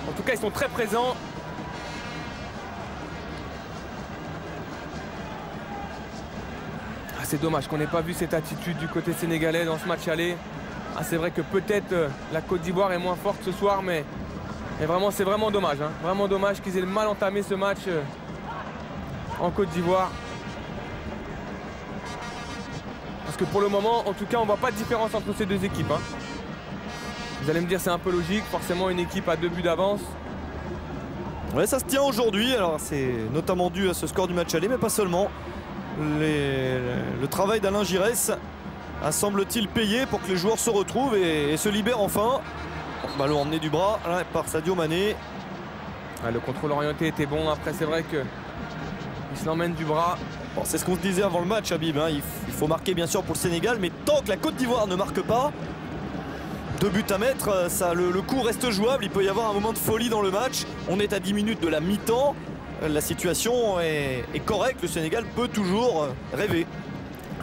En tout cas, ils sont très présents. Ah, c'est dommage qu'on n'ait pas vu cette attitude du côté sénégalais dans ce match aller. Ah, c'est vrai que peut-être la Côte d'Ivoire est moins forte ce soir, mais vraiment, c'est vraiment dommage. Hein. Vraiment dommage qu'ils aient mal entamé ce match en Côte d'Ivoire. Parce que pour le moment, en tout cas, on ne voit pas de différence entre ces deux équipes. Hein. Vous allez me dire, c'est un peu logique. Forcément, une équipe à 2 buts d'avance. Ouais, ça se tient aujourd'hui. Alors, c'est notamment dû à ce score du match aller, mais pas seulement. Le travail d'Alain Giresse a, semble-t-il, payé pour que les joueurs se retrouvent et se libèrent enfin. Ballon emmené du bras là, par Sadio Mané. Ah, le contrôle orienté était bon. Après, c'est vrai qu'il se l'emmène du bras. Bon, c'est ce qu'on se disait avant le match, Habib. Hein. Il faut marquer, bien sûr, pour le Sénégal. Mais tant que la Côte d'Ivoire ne marque pas, 2 buts à mettre, ça, le coup reste jouable. Il peut y avoir un moment de folie dans le match. On est à 10 minutes de la mi-temps. La situation est correcte. Le Sénégal peut toujours rêver.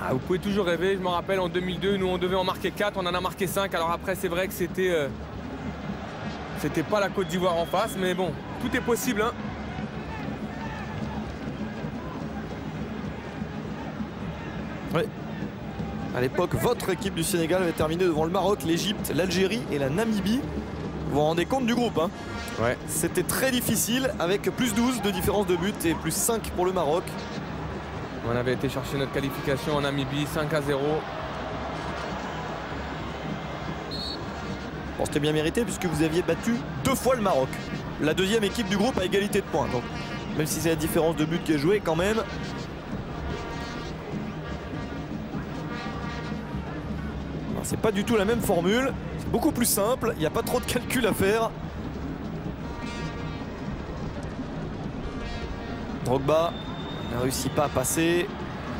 Ah, vous pouvez toujours rêver. Je me rappelle, en 2002, nous, on devait en marquer 4. On en a marqué 5. Alors après, c'est vrai que c'était pas la Côte d'Ivoire en face. Mais bon, tout est possible. Hein. Oui. À l'époque, votre équipe du Sénégal avait terminé devant le Maroc, l'Égypte, l'Algérie et la Namibie. Vous vous rendez compte du groupe, hein? Ouais. C'était très difficile avec plus 12 de différence de but et plus 5 pour le Maroc. On avait été chercher notre qualification en Namibie, 5-0. Bon, c'était bien mérité puisque vous aviez battu 2 fois le Maroc. La deuxième équipe du groupe à égalité de points. Donc, même si c'est la différence de but qui est jouée, quand même. C'est pas du tout la même formule, c'est beaucoup plus simple, il n'y a pas trop de calcul à faire. Drogba ne réussit pas à passer.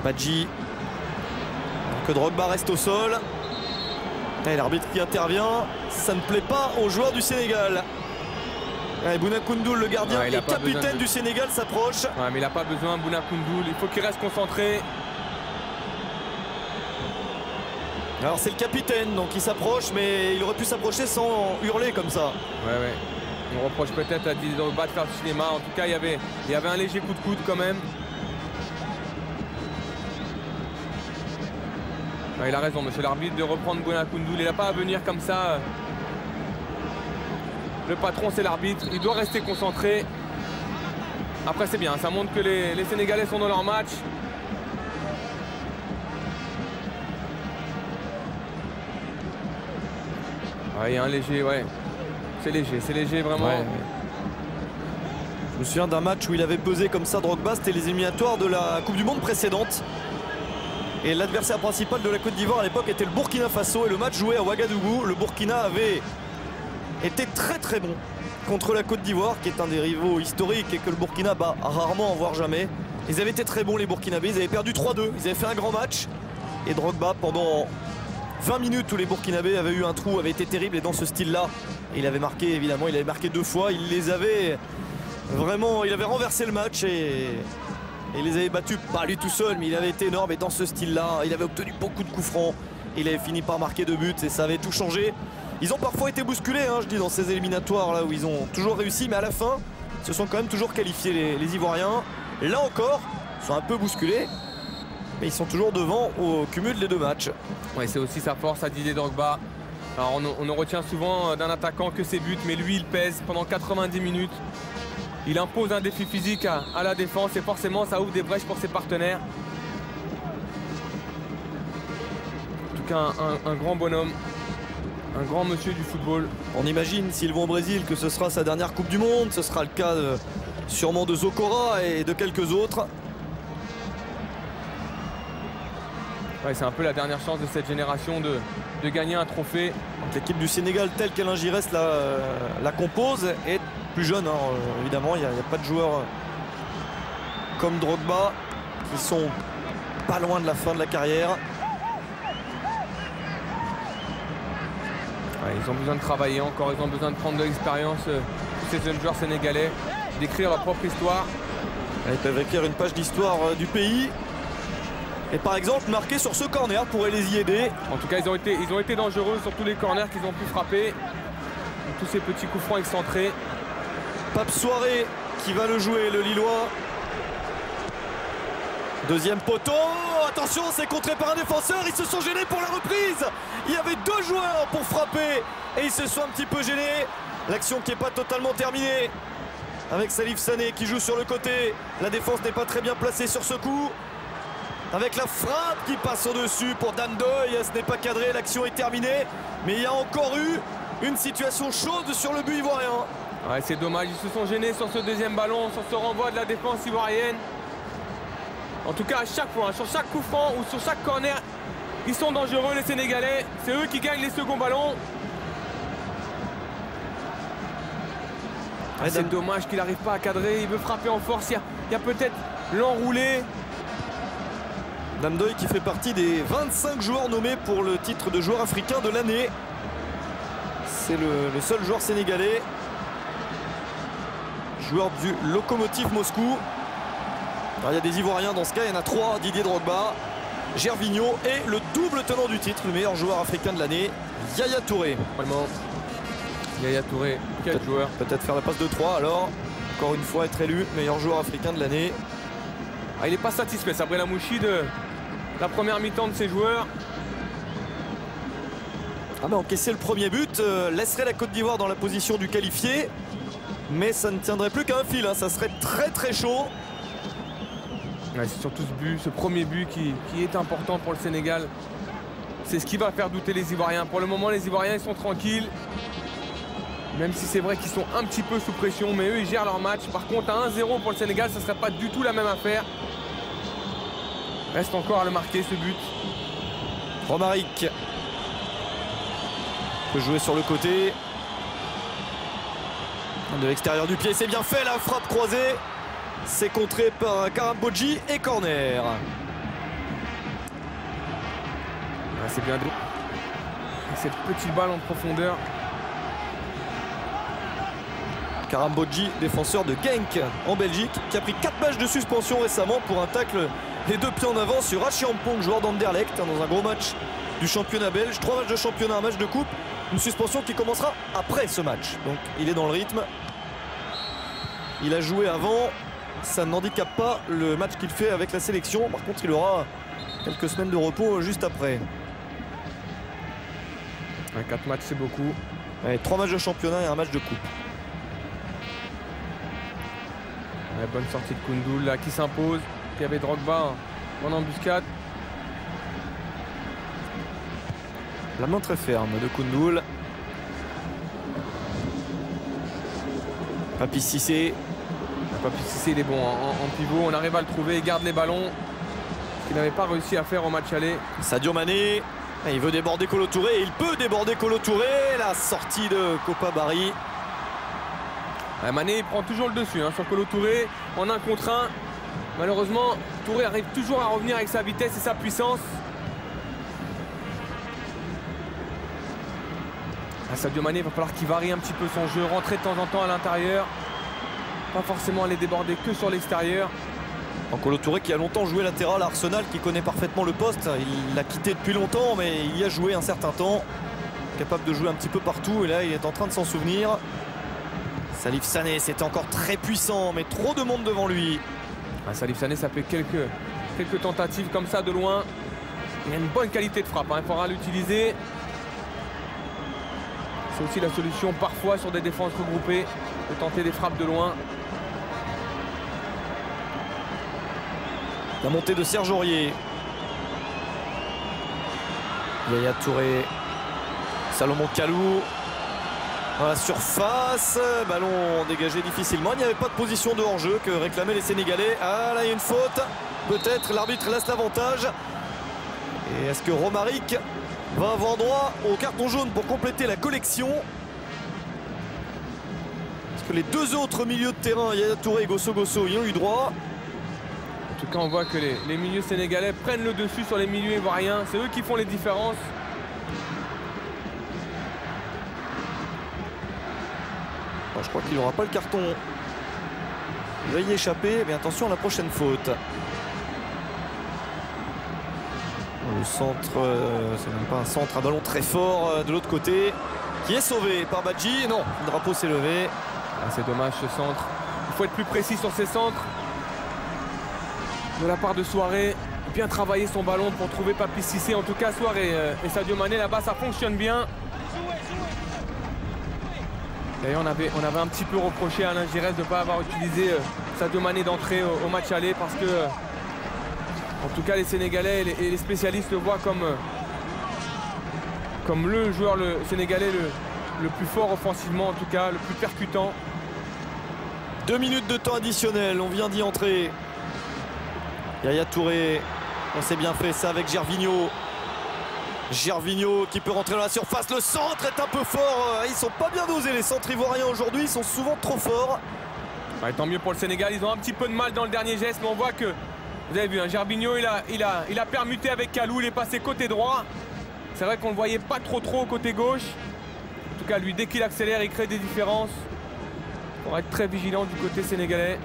Badji. Que Drogba reste au sol. Et l'arbitre qui intervient, ça ne plaît pas aux joueurs du Sénégal. Et Bouna Koundoul, le gardien et capitaine du Sénégal, s'approche. Ouais, mais il n'a pas besoin, Bouna Koundoul, il faut qu'il reste concentré. Alors c'est le capitaine, donc il s'approche, mais il aurait pu s'approcher sans hurler comme ça. Ouais. On reproche peut-être à Didier Drogba de faire du cinéma. En tout cas, il y avait un léger coup de coude quand même. Ouais, il a raison, monsieur l'arbitre, de reprendre Bouna Koundoul. Il n'a pas à venir comme ça. Le patron, c'est l'arbitre. Il doit rester concentré. Après, c'est bien. Ça montre que les Sénégalais sont dans leur match. Ouais, il y a un léger, ouais. C'est léger vraiment. Ouais. Je me souviens d'un match où il avait pesé comme ça Drogba, c'était les éliminatoires de la Coupe du Monde précédente. Et l'adversaire principal de la Côte d'Ivoire à l'époque était le Burkina Faso. Et le match joué à Ouagadougou, le Burkina avait été très bon contre la Côte d'Ivoire, qui est un des rivaux historiques et que le Burkina bat rarement, voire jamais. Ils avaient été très bons, les Burkinabés, ils avaient perdu 3-2, ils avaient fait un grand match. Et Drogba, pendant 20 minutes où les Burkinabés avaient eu un trou, avait été terrible, et dans ce style-là, il avait marqué, évidemment, il avait marqué 2 fois, il les avait vraiment, il avait renversé le match et il les avait battus, pas lui tout seul, mais il avait été énorme, et dans ce style-là, il avait obtenu beaucoup de coups francs, il avait fini par marquer 2 buts et ça avait tout changé. Ils ont parfois été bousculés, hein, je dis, dans ces éliminatoires là où ils ont toujours réussi, mais à la fin, ils se sont quand même toujours qualifiés les Ivoiriens. Là encore, ils sont un peu bousculés, mais ils sont toujours devant au cumul des 2 matchs. Ouais, c'est aussi sa force à Didier Drogba. Alors on ne retient souvent d'un attaquant que ses buts, mais lui il pèse pendant 90 minutes. Il impose un défi physique à la défense et forcément ça ouvre des brèches pour ses partenaires. En tout cas un grand bonhomme, un grand monsieur du football. On imagine s'ils vont au Brésil que ce sera sa dernière Coupe du Monde, ce sera le cas sûrement de Zokora et de quelques autres. Ouais, c'est un peu la dernière chance de cette génération de gagner un trophée. L'équipe du Sénégal telle qu'Alain Giresse la compose est plus jeune, hein. Évidemment, il n'y a pas de joueurs comme Drogba qui sont pas loin de la fin de la carrière. Ouais, ils ont besoin de travailler encore, ils ont besoin de prendre de l'expérience, tous ces jeunes joueurs sénégalais, d'écrire leur propre histoire. Ils peuvent écrire une page d'histoire du pays. Et par exemple, marquer sur ce corner pourrait les y aider. En tout cas, ils ont été dangereux sur tous les corners qu'ils ont pu frapper. Tous ces petits coups francs excentrés. Pape Soirée qui va le jouer, le Lillois. Deuxième poteau. Attention, c'est contré par un défenseur. Ils se sont gênés pour la reprise. Il y avait deux joueurs pour frapper. Et ils se sont un petit peu gênés. L'action qui n'est pas totalement terminée. Avec Salif Sané qui joue sur le côté. La défense n'est pas très bien placée sur ce coup. Avec la frappe qui passe au-dessus pour Dan Doy. Ce n'est pas cadré, l'action est terminée. Mais il y a encore eu une situation chaude sur le but ivoirien. Ouais, c'est dommage, ils se sont gênés sur ce deuxième ballon, sur ce renvoi de la défense ivoirienne. En tout cas, à chaque fois, sur chaque coup franc ou sur chaque corner, ils sont dangereux, les Sénégalais. C'est eux qui gagnent les seconds ballons. Ouais, c'est dommage qu'il n'arrive pas à cadrer. Il veut frapper en force. Il y a peut-être l'enroulé. Namdoy qui fait partie des 25 joueurs nommés pour le titre de joueur africain de l'année. C'est le seul joueur sénégalais. Joueur du Lokomotiv Moscou. Alors, il y a des Ivoiriens dans ce cas, il y en a 3. Didier Drogba, Gervinho et le double tenant du titre, le meilleur joueur africain de l'année, Yaya Touré. Vraiment, Yaya Touré, quel joueur. Peut-être faire la passe de 3 alors. Encore une fois être élu meilleur joueur africain de l'année. Ah, il n'est pas satisfait, Sabri Lamouchi, de la première mi-temps de ses joueurs. Ah mais encaisser le premier but laisserait la Côte d'Ivoire dans la position du qualifié. Mais ça ne tiendrait plus qu'à un fil, hein. Ça serait très très chaud. Ouais, c'est surtout ce premier but qui est important pour le Sénégal. C'est ce qui va faire douter les Ivoiriens. Pour le moment, les Ivoiriens ils sont tranquilles. Même si c'est vrai qu'ils sont un petit peu sous pression, mais eux ils gèrent leur match. Par contre, à 1-0 pour le Sénégal, ça ne serait pas du tout la même affaire. Reste encore à le marquer ce but. Romaric peut jouer sur le côté. De l'extérieur du pied, c'est bien fait, la frappe croisée. C'est contré par Karambodji et corner. Ah, c'est bien. Cette petite balle en profondeur. Karambodji, défenseur de Genk en Belgique, qui a pris 4 matchs de suspension récemment pour un tacle les deux pieds en avant sur Achiampong, joueur d'Anderlecht, dans un gros match du championnat belge. 3 matchs de championnat, un match de coupe. Une suspension qui commencera après ce match. Donc il est dans le rythme. Il a joué avant. Ça n'handicape pas le match qu'il fait avec la sélection. Par contre, il aura quelques semaines de repos juste après. 4 matchs, c'est beaucoup. Ouais, 3 matchs de championnat et un match de coupe. Ouais, bonne sortie de Koundoul là qui s'impose. Il y avait Drogba en embuscade. La main très ferme de Koundoul. Papi Cissé. Papi Cissé, il est bon en pivot. On arrive à le trouver, il garde les ballons. Ce qu'il n'avait pas réussi à faire au match aller. Sadio Mané. Il veut déborder Kolo Touré et il peut déborder Kolo Touré. La sortie de Kopa Barry. Mané il prend toujours le dessus sur Kolo Touré en 1 contre 1. Malheureusement, Touré arrive toujours à revenir avec sa vitesse et sa puissance. Sadio Mané, il va falloir qu'il varie un petit peu son jeu, rentrer de temps en temps à l'intérieur. Pas forcément aller déborder que sur l'extérieur. Kolo Touré qui a longtemps joué latéral à Arsenal, qui connaît parfaitement le poste. Il l'a quitté depuis longtemps, mais il y a joué un certain temps. Capable de jouer un petit peu partout, et là il est en train de s'en souvenir. Salif Sané, c'était encore très puissant, mais trop de monde devant lui. Salif Sané, ça fait quelques tentatives comme ça de loin. Il a une bonne qualité de frappe, il faudra l'utiliser. C'est aussi la solution parfois sur des défenses regroupées, de tenter des frappes de loin. La montée de Serge Aurier. Yaya Touré. Salomon Kalou. Dans la surface. Ballon dégagé difficilement. Il n'y avait pas de position de hors-jeu que réclamaient les Sénégalais. Ah là, il y a une faute. Peut-être l'arbitre laisse l'avantage. Et est-ce que Romaric va avoir droit au carton jaune pour compléter la collection? Est-ce que les deux autres milieux de terrain, Yaya Touré et Gosso Gosso, y ont eu droit? En tout cas, on voit que les milieux sénégalais prennent le dessus sur les milieux ivoiriens. C'est eux qui font les différences. Alors, je crois qu'il n'aura pas le carton. Il va y échapper, mais attention à la prochaine faute. Le centre, c'est même pas un centre, un ballon très fort de l'autre côté, qui est sauvé par Badji. Non, le drapeau s'est levé. Ah, c'est dommage ce centre. Il faut être plus précis sur ces centres. De la part de Souaré, bien travailler son ballon pour trouver Papi Cissé. En tout cas, Souaré et Sadio Mané là-bas, ça fonctionne bien. D'ailleurs, on avait un petit peu reproché à Alain Giresse de ne pas avoir utilisé Sadio Mané d'entrée au match aller parce que, en tout cas, les Sénégalais et les spécialistes le voient comme le joueur sénégalais le plus fort offensivement, en tout cas, le plus percutant. 2 minutes de temps additionnel, on vient d'y entrer. Yaya Touré, on s'est bien fait ça avec Gervinho. Gervinho qui peut rentrer dans la surface, le centre est un peu fort. Ils sont pas bien dosés les centres ivoiriens aujourd'hui, ils sont souvent trop forts. Ouais, tant mieux pour le Sénégal, ils ont un petit peu de mal dans le dernier geste, mais on voit que, vous avez vu, hein, Gervinho il a permuté avec Kalou, il est passé côté droit. C'est vrai qu'on ne le voyait pas trop côté gauche. En tout cas, lui, dès qu'il accélère, il crée des différences. Il faudra être très vigilant du côté sénégalais.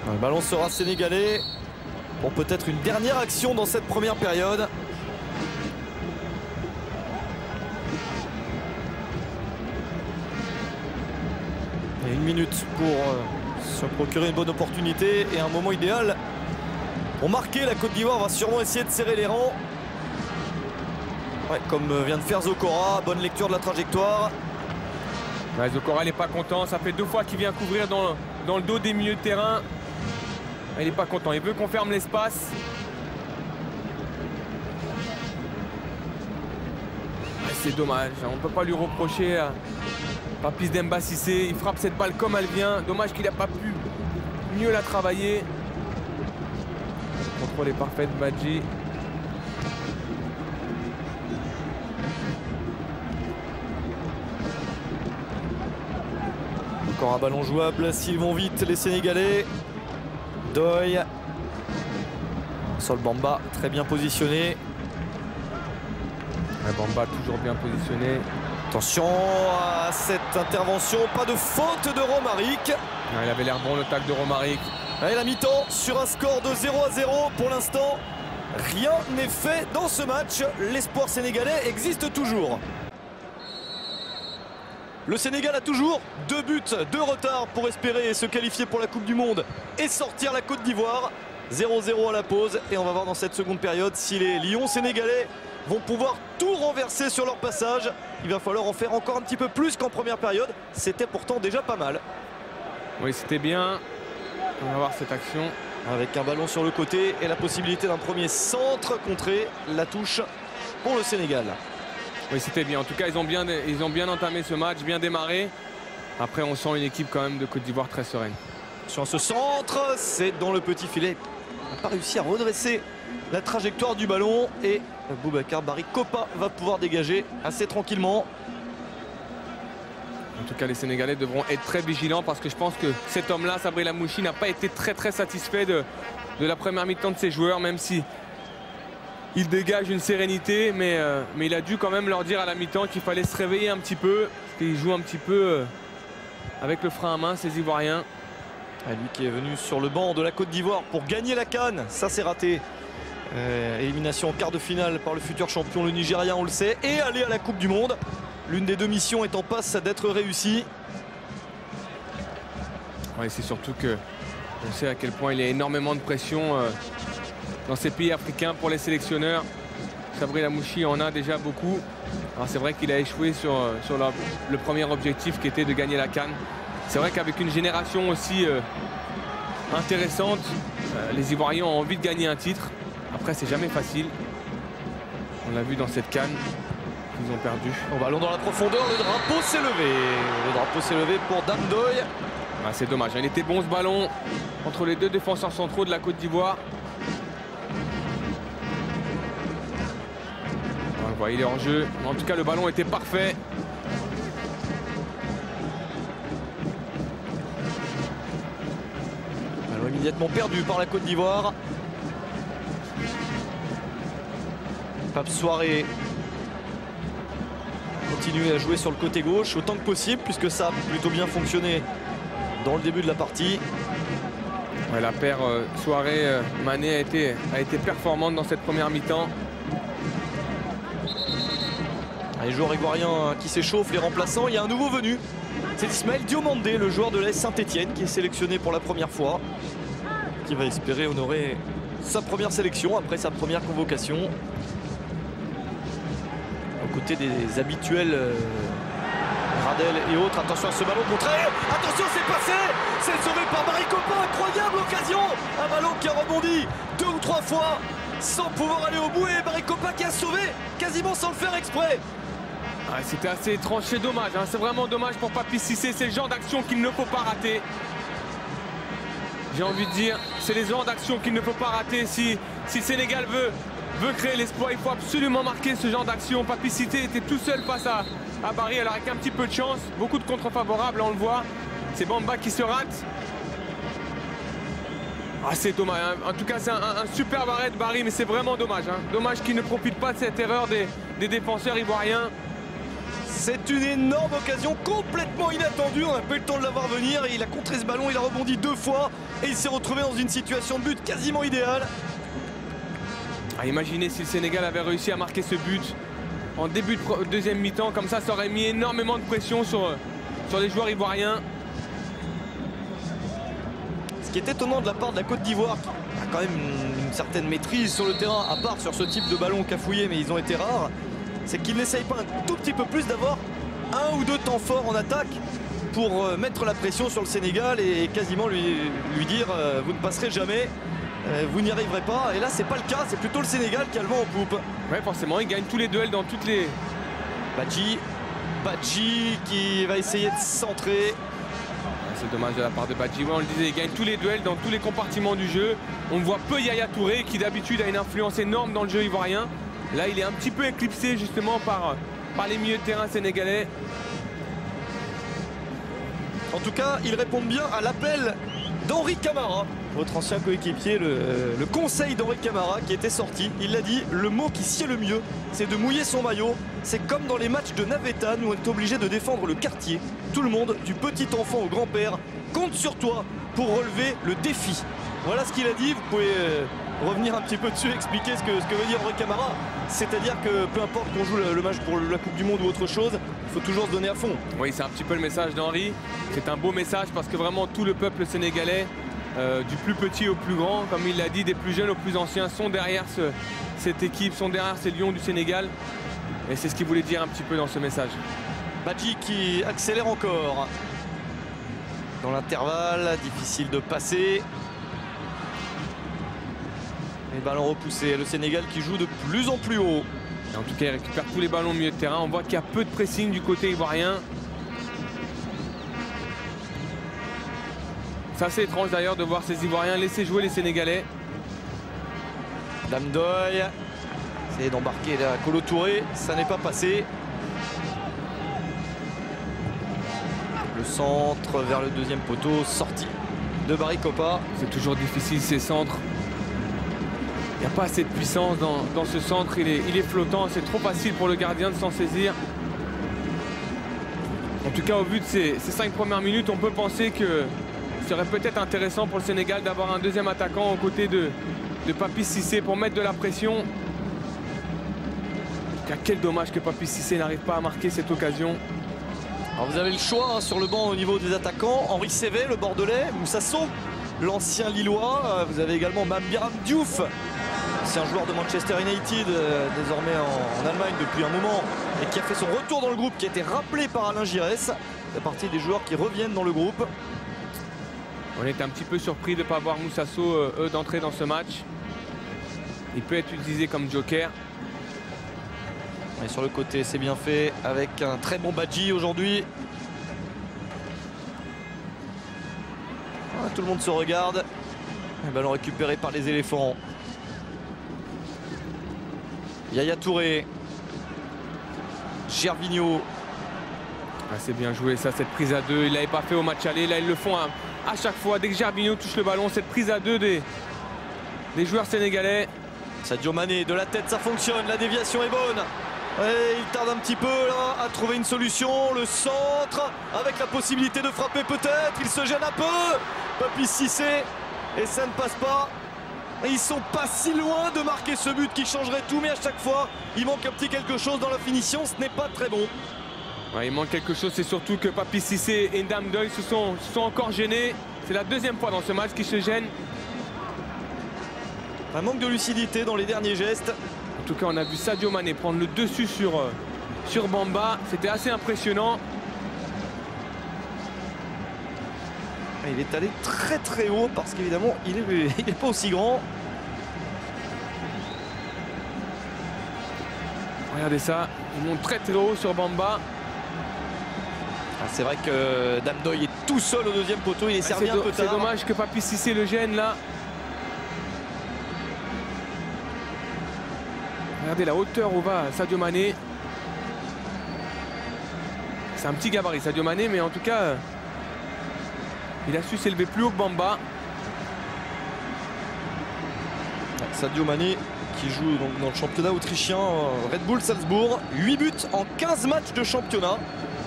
Le ballon sera sénégalais pour peut-être une dernière action dans cette première période. Et 1 minute pour se procurer une bonne opportunité et un moment idéal pour marquer. La Côte d'Ivoire va sûrement essayer de serrer les rangs. Ouais, comme vient de faire Zokora, bonne lecture de la trajectoire. Ouais, Zokora n'est pas content, ça fait 2 fois qu'il vient couvrir dans le dos des milieux de terrain. Il n'est pas content, il veut qu'on ferme l'espace. C'est dommage, on ne peut pas lui reprocher à Papis Demba Cissé. Il frappe cette balle comme elle vient. Dommage qu'il n'a pas pu mieux la travailler. Le contrôle est parfait de Badji. Encore un ballon jouable, s'ils vont vite les Sénégalais. Doy. Sol Bamba, très bien positionné. Bamba toujours bien positionné. Attention à cette intervention, pas de faute de Romaric. Il avait l'air bon le tacle de Romaric. Allez, la mi-temps sur un score de 0-0 pour l'instant. Rien n'est fait dans ce match. L'espoir sénégalais existe toujours. Le Sénégal a toujours 2 buts de retard pour espérer se qualifier pour la Coupe du Monde et sortir la Côte d'Ivoire. 0-0 à la pause et on va voir dans cette seconde période si les Lions sénégalais vont pouvoir tout renverser sur leur passage. Il va falloir en faire encore un petit peu plus qu'en première période. C'était pourtant déjà pas mal. Oui, c'était bien. On va voir cette action. Avec un ballon sur le côté et la possibilité d'un premier centre contré. La touche pour le Sénégal. Oui, c'était bien. En tout cas, ils ont bien entamé ce match, bien démarré. Après, on sent une équipe quand même de Côte d'Ivoire très sereine. Sur ce centre, c'est dans le petit filet. On n'a pas réussi à redresser la trajectoire du ballon. Et Boubacar Barry Kopa va pouvoir dégager assez tranquillement. En tout cas, les Sénégalais devront être très vigilants parce que je pense que cet homme-là, Sabri Lamouchi, n'a pas été très satisfait de la première mi-temps de ses joueurs, même si il dégage une sérénité, mais il a dû quand même leur dire à la mi-temps qu'il fallait se réveiller un petit peu, parce qu'ils jouent un petit peu avec le frein à main, ces Ivoiriens. Lui qui est venu sur le banc de la Côte d'Ivoire pour gagner la CAN, ça c'est raté. Élimination en quart de finale par le futur champion, le Nigeria, on le sait, et aller à la Coupe du Monde. L'une des 2 missions est en passe d'être réussie. Ouais, c'est surtout que on sait à quel point il y a énormément de pression dans ces pays africains pour les sélectionneurs. Sabri Lamouchi en a déjà beaucoup. Alors c'est vrai qu'il a échoué sur le premier objectif qui était de gagner la CAN. C'est vrai qu'avec une génération aussi intéressante, les Ivoiriens ont envie de gagner un titre. Après, c'est jamais facile. On l'a vu dans cette CAN. qu'ils ont perdu. Bon, ballon dans la profondeur, le drapeau s'est levé. Le drapeau s'est levé pour Dame Doy. Ah, c'est dommage, il était bon ce ballon entre les deux défenseurs centraux de la Côte d'Ivoire. On le voit, il est hors jeu. En tout cas, le ballon était parfait. Ballon immédiatement perdu par la Côte d'Ivoire. Pape Souaré continue à jouer sur le côté gauche autant que possible, puisque ça a plutôt bien fonctionné dans le début de la partie. Ouais, la paire Souaré-Mané a été performante dans cette première mi-temps. Les joueurs ivoiriens qui s'échauffent, les remplaçants. Il y a un nouveau venu. C'est Ismaël Diomandé, le joueur de l'AS Saint-Etienne, qui est sélectionné pour la première fois, qui va espérer honorer sa première sélection après sa première convocation. Aux côtés des habituels Gradel et autres. Attention à ce ballon contré. Attention, c'est passé. C'est sauvé par Barry-Copa. Incroyable occasion. Un ballon qui a rebondi 2 ou 3 fois sans pouvoir aller au bout. Et Barry-Copa qui a sauvé quasiment sans le faire exprès. Ah, c'était assez étrange, c'est dommage. Hein. C'est vraiment dommage pour Papi Cissé. C'est le genre d'action qu'il ne faut pas rater. J'ai envie de dire, c'est les genres d'actions qu'il ne faut pas rater. Si le Sénégal veut créer l'espoir, il faut absolument marquer ce genre d'action. Papi Cissé était tout seul face à Barry, alors avec un petit peu de chance, beaucoup de contre favorables, on le voit. C'est Bamba qui se rate. Ah, c'est dommage, hein. En tout cas c'est un superbe arrêt de Barry, mais c'est vraiment dommage. Hein. Dommage qu'il ne profite pas de cette erreur des défenseurs ivoiriens. C'est une énorme occasion complètement inattendue. On n'a pas eu le temps de la voir venir. Il a contré ce ballon, il a rebondi 2 fois et il s'est retrouvé dans une situation de but quasiment idéale. Ah, imaginez si le Sénégal avait réussi à marquer ce but en début de deuxième mi-temps, comme ça aurait mis énormément de pression sur les joueurs ivoiriens. Ce qui est étonnant de la part de la Côte d'Ivoire, qui a quand même une certaine maîtrise sur le terrain, à part sur ce type de ballon cafouillé, mais ils ont été rares, c'est qu'ils n'essayent pas un tout petit peu plus d'avoir 1 ou 2 temps forts en attaque pour mettre la pression sur le Sénégal et quasiment lui dire vous ne passerez jamais. Vous n'y arriverez pas, et là c'est pas le cas, c'est plutôt le Sénégal qui a le vent en poupe. Ouais, forcément, il gagne tous les duels dans toutes les... Badji qui va essayer de centrer. C'est dommage de la part de Badji. Ouais, on le disait, il gagne tous les duels dans tous les compartiments du jeu. On voit peu Yaya Touré qui d'habitude a une influence énorme dans le jeu ivoirien. Là, il est un petit peu éclipsé justement par les milieux de terrain sénégalais. En tout cas, ils répondent bien à l'appel d'Henri Camara, votre ancien coéquipier, le conseil d'Henri Camara qui était sorti. Il l'a dit, le mot qui sied le mieux, c'est de mouiller son maillot. C'est comme dans les matchs de Navetan où on est obligé de défendre le quartier. Tout le monde, du petit enfant au grand-père, compte sur toi pour relever le défi. Voilà ce qu'il a dit. Vous pouvez revenir un petit peu dessus, expliquer ce que veut dire Henri Camara. C'est-à-dire que peu importe qu'on joue le match pour la Coupe du Monde ou autre chose, il faut toujours se donner à fond. Oui, c'est un petit peu le message d'Henri. C'est un beau message parce que vraiment tout le peuple sénégalais, du plus petit au plus grand, comme il l'a dit, des plus jeunes aux plus anciens, sont derrière cette équipe, sont derrière ces Lions du Sénégal. Et c'est ce qu'il voulait dire un petit peu dans ce message. Badji qui accélère encore. Dans l'intervalle, difficile de passer. Les ballons repoussés. Le Sénégal qui joue de plus en plus haut. Et en tout cas, il récupère tous les ballons au milieu de terrain. On voit qu'il y a peu de pressing du côté ivoirien. C'est assez étrange d'ailleurs de voir ces Ivoiriens laisser jouer les Sénégalais. Dame Doy essaye d'embarquer la Kolo Touré, ça n'est pas passé. Le centre vers le deuxième poteau, sortie de Barry-Copa. C'est toujours difficile ces centres. Il n'y a pas assez de puissance dans ce centre, il est flottant, c'est trop facile pour le gardien de s'en saisir. En tout cas, au vu de ces 5 premières minutes, on peut penser que ce serait peut-être intéressant pour le Sénégal d'avoir un deuxième attaquant aux côtés de Papi Cissé pour mettre de la pression. En tout cas, quel dommage que Papi Cissé n'arrive pas à marquer cette occasion. Alors vous avez le choix sur le banc au niveau des attaquants. Henri Sévé, le Bordelais, Moussa Sow, l'ancien Lillois. Vous avez également Mambiram Diouf, ancien joueur de Manchester United, désormais en Allemagne depuis un moment, et qui a fait son retour dans le groupe, qui a été rappelé par Alain Giresse. C'est partie des joueurs qui reviennent dans le groupe. On est un petit peu surpris de ne pas voir Moussa Sow d'entrer dans ce match. Il peut être utilisé comme joker. Et sur le côté, c'est bien fait avec un très bon Badji aujourd'hui. Tout le monde se regarde. Un ballon récupéré par les éléphants. Yaya Touré. Gervinho. Ah, c'est bien joué ça, cette prise à deux. Il l'avait pas fait au match aller. Là, ils le font à chaque fois. Dès que Gervinho touche le ballon, cette prise à deux des joueurs sénégalais. Sadio Mané, de la tête, ça fonctionne. La déviation est bonne. Ouais, il tarde un petit peu là à trouver une solution. Le centre avec la possibilité de frapper peut-être. Il se gêne un peu. Papi Cissé. Et ça ne passe pas. Ils sont pas si loin de marquer ce but qui changerait tout. Mais à chaque fois, il manque un petit quelque chose dans la finition. Ce n'est pas très bon. Ouais, il manque quelque chose. C'est surtout que Papi Cissé et Ndam Doy se sont encore gênés. C'est la deuxième fois dans ce match qu'ils se gênent. Un manque de lucidité dans les derniers gestes. En tout cas, on a vu Sadio Mané prendre le dessus sur Bamba. C'était assez impressionnant. Il est allé très très haut parce qu'évidemment, il n'est pas aussi grand. Regardez ça, il monte très très haut sur Bamba. Ah, c'est vrai que Damdoy est tout seul au deuxième poteau. Il est servi un peu tard. C'est dommage que Papi Cissé le gêne là. Regardez la hauteur où va Sadio Mané. C'est un petit gabarit Sadio Mané, mais en tout cas, il a su s'élever plus haut que Bamba. Sadio Mané qui joue donc dans le championnat autrichien Red Bull Salzbourg. 8 buts en 15 matchs de championnat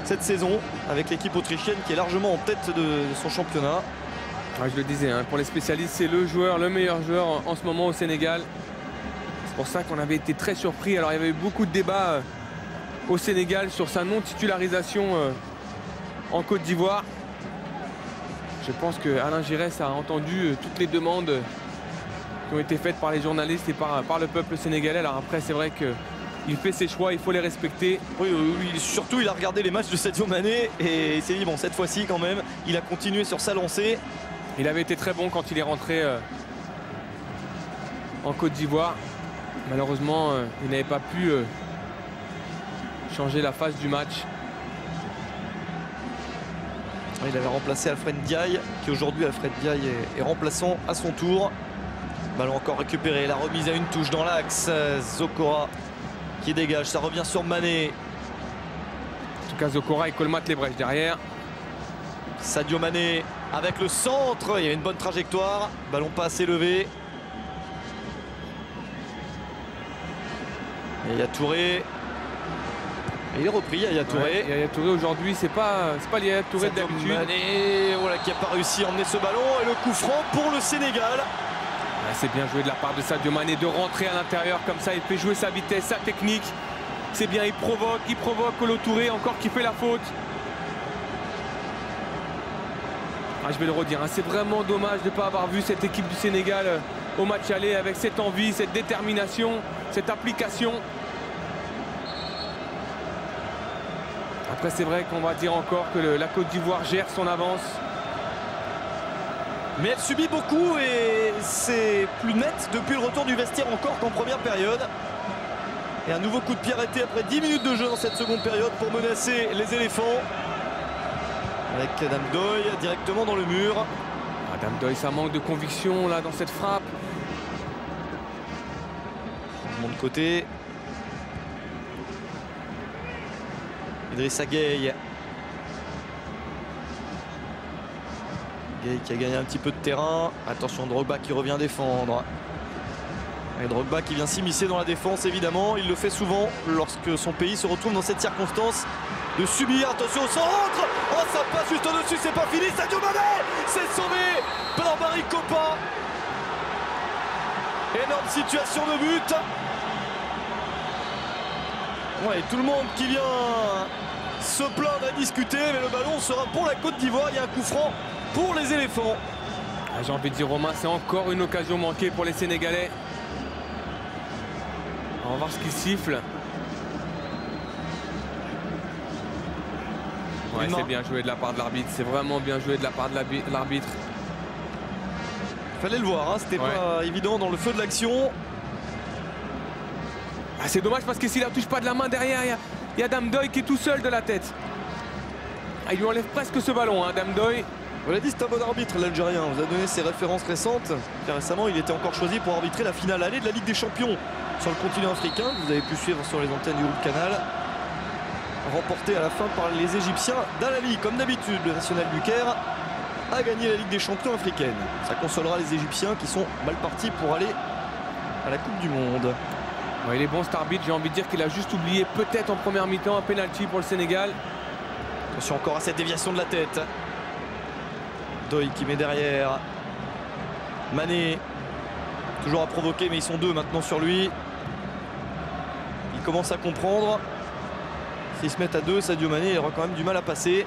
cette saison avec l'équipe autrichienne qui est largement en tête de son championnat. Ouais, je le disais, hein, pour les spécialistes, c'est le meilleur joueur en ce moment au Sénégal. C'est pour ça qu'on avait été très surpris. Alors il y avait eu beaucoup de débats au Sénégal sur sa non-titularisation en Côte d'Ivoire. Je pense que Alain Giresse a entendu toutes les demandes qui ont été faites par les journalistes et par le peuple sénégalais. Alors après, c'est vrai qu'il fait ses choix, il faut les respecter. Oui, surtout il a regardé les matchs de Sadio Mané et il s'est dit bon, cette fois-ci quand même, il a continué sur sa lancée. Il avait été très bon quand il est rentré en Côte d'Ivoire. Malheureusement, il n'avait pas pu changer la phase du match. Il avait remplacé Alfred Ndiaye, qui aujourd'hui Alfred Ndiaye est remplaçant à son tour. Ballon encore récupéré, la remise à une touche dans l'axe. Zokora qui dégage, ça revient sur Mané. En tout cas, Zokora il colmate les brèches derrière. Sadio Mané avec le centre, il y a une bonne trajectoire. Ballon pas assez levé. Et Yaya Touré. Et il est repris, Yaya Touré. Ouais, Yaya Touré aujourd'hui, c'est pas Yaya Touré d'habitude. Mané, voilà, qui n'a pas réussi à emmener ce ballon. Et le coup franc pour le Sénégal. Ouais, c'est bien joué de la part de Sadio Mané de rentrer à l'intérieur comme ça. Il fait jouer sa vitesse, sa technique. C'est bien, il provoque Kolo Touré encore qui fait la faute. Ah, je vais le redire, hein, c'est vraiment dommage de ne pas avoir vu cette équipe du Sénégal au match aller avec cette envie, cette détermination, cette application. Après, c'est vrai qu'on va dire encore que la Côte d'Ivoire gère son avance. Mais elle subit beaucoup et c'est plus net depuis le retour du vestiaire encore qu'en première période. Et un nouveau coup de pied arrêté après 10 minutes de jeu dans cette seconde période pour menacer les éléphants. Avec Adam Doy directement dans le mur. Adam Doy, ça manque de conviction là dans cette frappe. Changement de côté. Idrissa Gueye. Gueye qui a gagné un petit peu de terrain. Attention, Drogba qui revient défendre. Et Drogba qui vient s'immiscer dans la défense, évidemment. Il le fait souvent lorsque son pays se retrouve dans cette circonstance de subir. Attention au centre. Oh, ça passe juste au-dessus, c'est pas fini. Sadio Mané, c'est sauvé par Barry Kopa. Énorme situation de but. Ouais, tout le monde qui vient se plaindre et discuter, mais le ballon sera pour la Côte d'Ivoire. Il y a un coup franc pour les éléphants. J'ai envie de dire, Romain, c'est encore une occasion manquée pour les Sénégalais. On va voir ce qu'ils sifflent. Ouais, c'est bien joué de la part de l'arbitre. C'est vraiment bien joué de la part de l'arbitre. Fallait le voir, hein, c'était pas évident dans le feu de l'action. Ah, c'est dommage parce que s'il la touche pas de la main derrière, il y a Damdoy qui est tout seul de la tête. Ah, il lui enlève presque ce ballon, hein, Damdoy. On l'a dit, c'est un bon arbitre, l'Algérien. On vous a donné ses références récentes. Très récemment, il était encore choisi pour arbitrer la finale allée de la Ligue des Champions sur le continent africain. Vous avez pu suivre sur les antennes du groupe Canal. Remporté à la fin par les Égyptiens d'Al-Ahly. Comme d'habitude, le National du Caire a gagné la Ligue des Champions africaine. Ça consolera les Égyptiens qui sont mal partis pour aller à la Coupe du Monde. Ouais, il est bon cet arbitre, j'ai envie de dire qu'il a juste oublié peut-être en première mi-temps un penalty pour le Sénégal. Attention encore à cette déviation de la tête. Doy qui met derrière. Mané. Toujours à provoquer, mais ils sont deux maintenant sur lui. Il commence à comprendre. S'ils se mettent à deux, Sadio Mané, il aura quand même du mal à passer.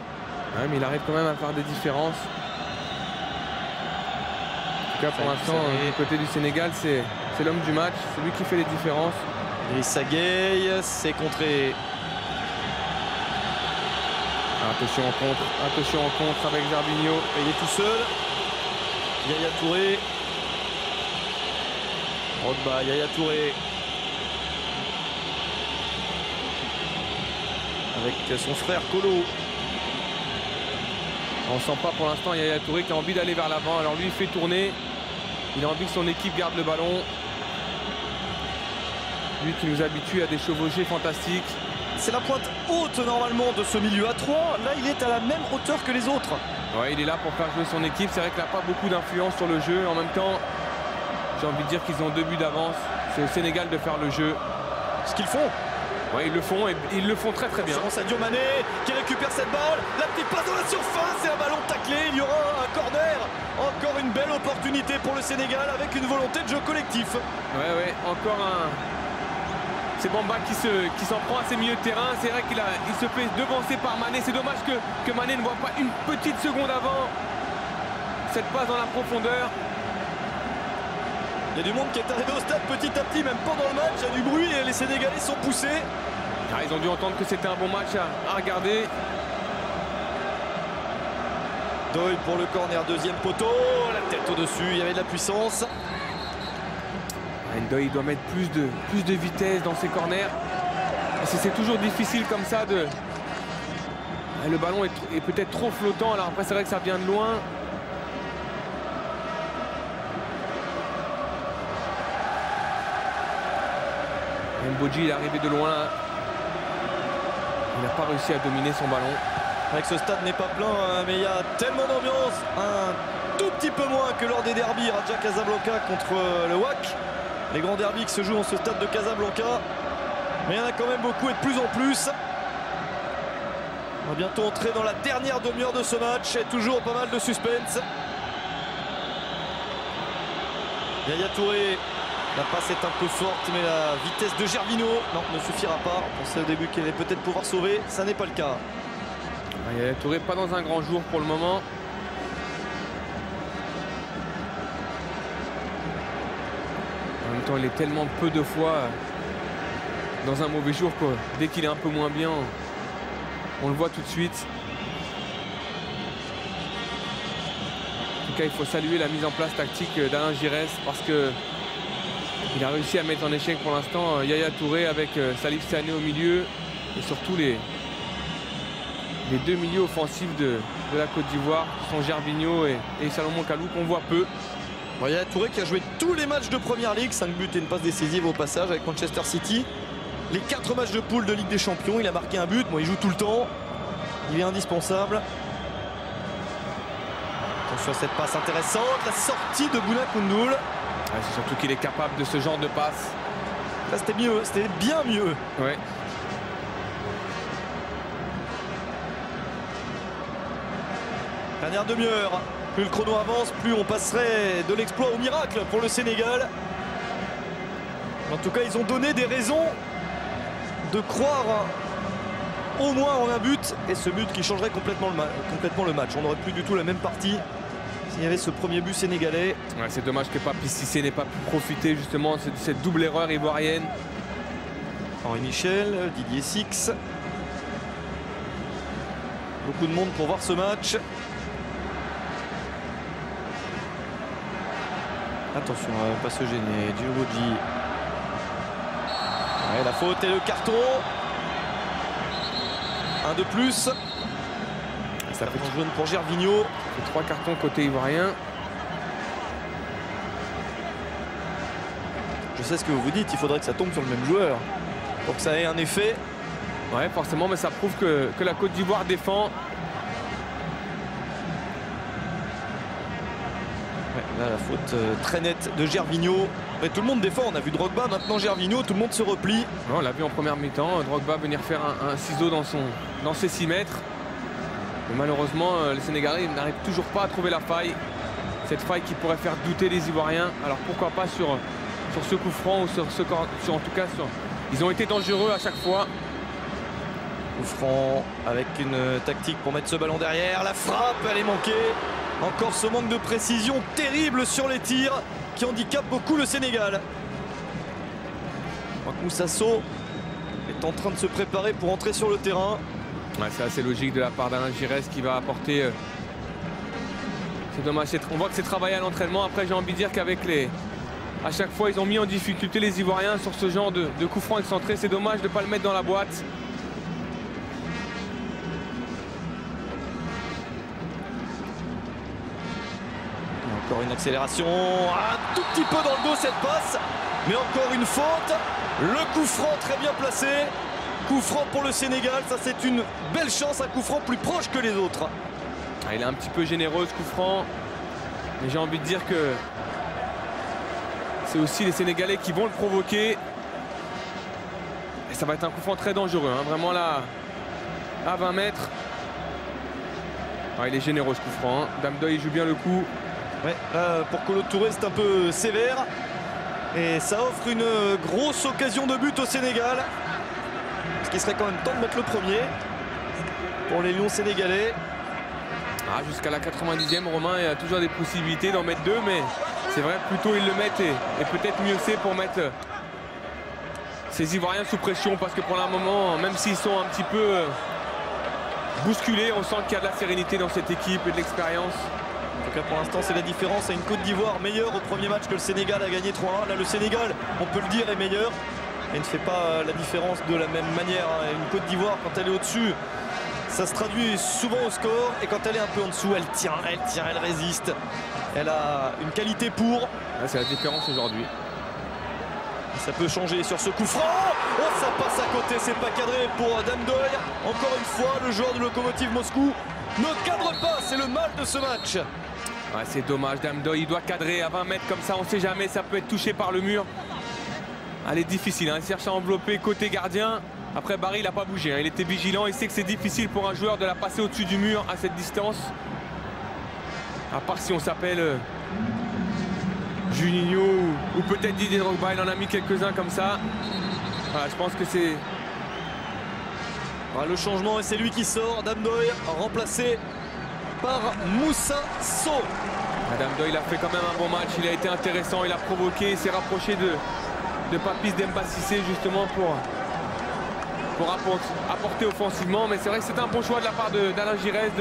Ouais, mais il arrive quand même à faire des différences. En tout cas, pour l'instant, du côté du Sénégal, c'est l'homme du match. C'est lui qui fait les différences. Idrissa Gueye, c'est contré. Attention en contre avec Gervinho. Il est tout seul. Yaya Touré. Drogba, Yaya Touré. Avec son frère Kolo. On sent pas pour l'instant Yaya Touré qui a envie d'aller vers l'avant. Alors lui il fait tourner. Il a envie que son équipe garde le ballon. Lui qui nous habitue à des chevauchées fantastiques. C'est la pointe haute normalement de ce milieu à 3. Là il est à la même hauteur que les autres. Ouais, il est là pour faire jouer son équipe. C'est vrai qu'il n'a pas beaucoup d'influence sur le jeu. En même temps, j'ai envie de dire qu'ils ont 2 buts d'avance. C'est au Sénégal de faire le jeu. Ce qu'ils font. Ouais, ils le font et ils le font très très bien. Sadio Mané qui récupère cette balle. La petite passe dans la surface et un ballon taclé. Il y aura un corner. Encore une belle opportunité pour le Sénégal avec une volonté de jeu collectif. Ouais, encore un... C'est Bamba qui s'en prend à ses milieux de terrain. C'est vrai qu'il se fait devancer par Mané. C'est dommage que Mané ne voit pas une petite seconde avant cette passe dans la profondeur. Il y a du monde qui est arrivé au stade petit à petit, même pendant le match. Il y a du bruit et les Sénégalais sont poussés. Ah, ils ont dû entendre que c'était un bon match à regarder. Doyle pour le corner, deuxième poteau. La tête au-dessus, il y avait de la puissance. Doyle doit mettre plus de vitesse dans ses corners. C'est toujours difficile comme ça de... Le ballon est peut-être trop flottant. Alors après c'est vrai que ça vient de loin. Mbodji il est arrivé de loin. Il n'a pas réussi à dominer son ballon. Avec ce stade n'est pas plein, mais il y a tellement d'ambiance. Un tout petit peu moins que lors des derbies Raja Casablanca contre le WAC. Les grands derbys qui se jouent dans ce stade de Casablanca. Mais il y en a quand même beaucoup et de plus en plus. On va bientôt entrer dans la dernière demi-heure de ce match. Et toujours pas mal de suspense. Yaya Touré. La passe est un peu forte, mais la vitesse de Gervinho ne suffira pas. On pensait au début qu'elle allait peut-être pouvoir sauver. Ça n'est pas le cas. Yaya Touré pas dans un grand jour pour le moment. En même temps, il est tellement peu de fois dans un mauvais jour que dès qu'il est un peu moins bien, on le voit tout de suite. En tout cas, il faut saluer la mise en place tactique d'Alain Giresse parce que il a réussi à mettre en échec pour l'instant Yaya Touré avec Salif Sané au milieu et surtout les 2 milieux offensifs de la Côte d'Ivoire qui sont Gervinho et Salomon Kalou qu'on voit peu. Bon, Yaya Touré qui a joué tous les matchs de Première Ligue, 5 buts et une passe décisive au passage avec Manchester City. Les 4 matchs de poule de Ligue des Champions, il a marqué un but. Bon, il joue tout le temps, il est indispensable. Attention à cette passe intéressante, la sortie de Bouna Koundoul. Ouais, c'est surtout qu'il est capable de ce genre de passe. Là c'était mieux, c'était bien mieux. Ouais. Dernière demi-heure. Plus le chrono avance, plus on passerait de l'exploit au miracle pour le Sénégal. En tout cas, ils ont donné des raisons de croire au moins en un but. Et ce but qui changerait complètement le match. On n'aurait plus du tout la même partie s'il y avait ce premier but sénégalais. Ouais, c'est dommage que Papi Cissé n'ait pas pu profiter justement de cette double erreur ivoirienne. Henri Michel, Didier Six. Beaucoup de monde pour voir ce match. Attention à ne pas se gêner. Djilobodji. Ouais, la faute et le carton. Un de plus. Ça fait jaune pour Gervinho. Ça fait 3 cartons côté ivoirien. Je sais ce que vous vous dites, il faudrait que ça tombe sur le même joueur pour que ça ait un effet. Ouais, forcément, mais ça prouve que la Côte d'Ivoire défend. Ouais, là, la faute très nette de Gervinho. Mais tout le monde défend, on a vu Drogba, maintenant Gervinho, tout le monde se replie. Ouais, on l'a vu en première mi-temps, Drogba venir faire un ciseau dans ses 6 mètres. Mais malheureusement, les Sénégalais n'arrivent toujours pas à trouver la faille. Cette faille qui pourrait faire douter les Ivoiriens. Alors pourquoi pas sur ce coup franc ou en tout cas ils ont été dangereux à chaque fois. Coup franc avec une tactique pour mettre ce ballon derrière. La frappe, elle est manquée. Encore ce manque de précision terrible sur les tirs qui handicape beaucoup le Sénégal. Moussa Sow est en train de se préparer pour entrer sur le terrain. Ouais, c'est assez logique de la part d'Alain Giresse qui va apporter. C'est dommage, on voit que c'est travaillé à l'entraînement. Après, j'ai envie de dire qu'avec à chaque fois, ils ont mis en difficulté les Ivoiriens sur ce genre de coup franc excentré. C'est dommage de ne pas le mettre dans la boîte. Encore une accélération, un tout petit peu dans le dos cette passe, mais encore une faute. Le coup franc très bien placé. Coup franc pour le Sénégal, ça c'est une belle chance, un coup franc plus proche que les autres. Ah, il est un petit peu généreux ce coup franc, mais j'ai envie de dire que c'est aussi les Sénégalais qui vont le provoquer. Et ça va être un coup franc très dangereux, hein. Vraiment là, à 20 mètres. Ah, il est généreux ce coup franc, hein. Damdoy joue bien le coup. Ouais, là, pour Kolo Touré, c'est un peu sévère. Et ça offre une grosse occasion de but au Sénégal. Ce qui serait quand même temps de mettre le premier pour les Lions sénégalais. Ah, jusqu'à la 90e, Romain, il y a toujours des possibilités d'en mettre 2, mais c'est vrai, plus tôt ils le mettent et peut-être mieux c'est pour mettre ces Ivoiriens sous pression, parce que pour le moment, même s'ils sont un petit peu bousculés, on sent qu'il y a de la sérénité dans cette équipe et de l'expérience. En tout cas, pour l'instant, c'est la différence. C'est une Côte d'Ivoire meilleure au premier match que le Sénégal a gagné 3-1. Là, le Sénégal, on peut le dire, est meilleur et ne fait pas la différence de la même manière. Une Côte d'Ivoire, quand elle est au-dessus, ça se traduit souvent au score. Et quand elle est un peu en dessous, elle tient, elle résiste. Elle a une qualité pour. C'est la différence aujourd'hui. Ça peut changer sur ce coup franc. Oh, ça passe à côté, c'est pas cadré pour Damdoy. Encore une fois, le joueur de Lokomotiv Moscou ne cadre pas, c'est le mal de ce match. Ouais, c'est dommage, Damdoy, il doit cadrer à 20 mètres comme ça, on sait jamais, ça peut être touché par le mur. Elle est difficile, hein. Il cherche à envelopper côté gardien. Après, Barry, il n'a pas bougé, hein. Il était vigilant, il sait que c'est difficile pour un joueur de la passer au-dessus du mur à cette distance. À part si on s'appelle Juninho ou peut-être Didier Drogba, il en a mis quelques-uns comme ça. Voilà, je pense que c'est... Le changement, et c'est lui qui sort, Damdoy, remplacé par Moussa Sow. Damdoy, il a fait quand même un bon match, il a été intéressant, il a provoqué, il s'est rapproché de Papis Demba Cissé justement pour apporter offensivement. Mais c'est vrai que c'est un bon choix de la part d'Alain Giresse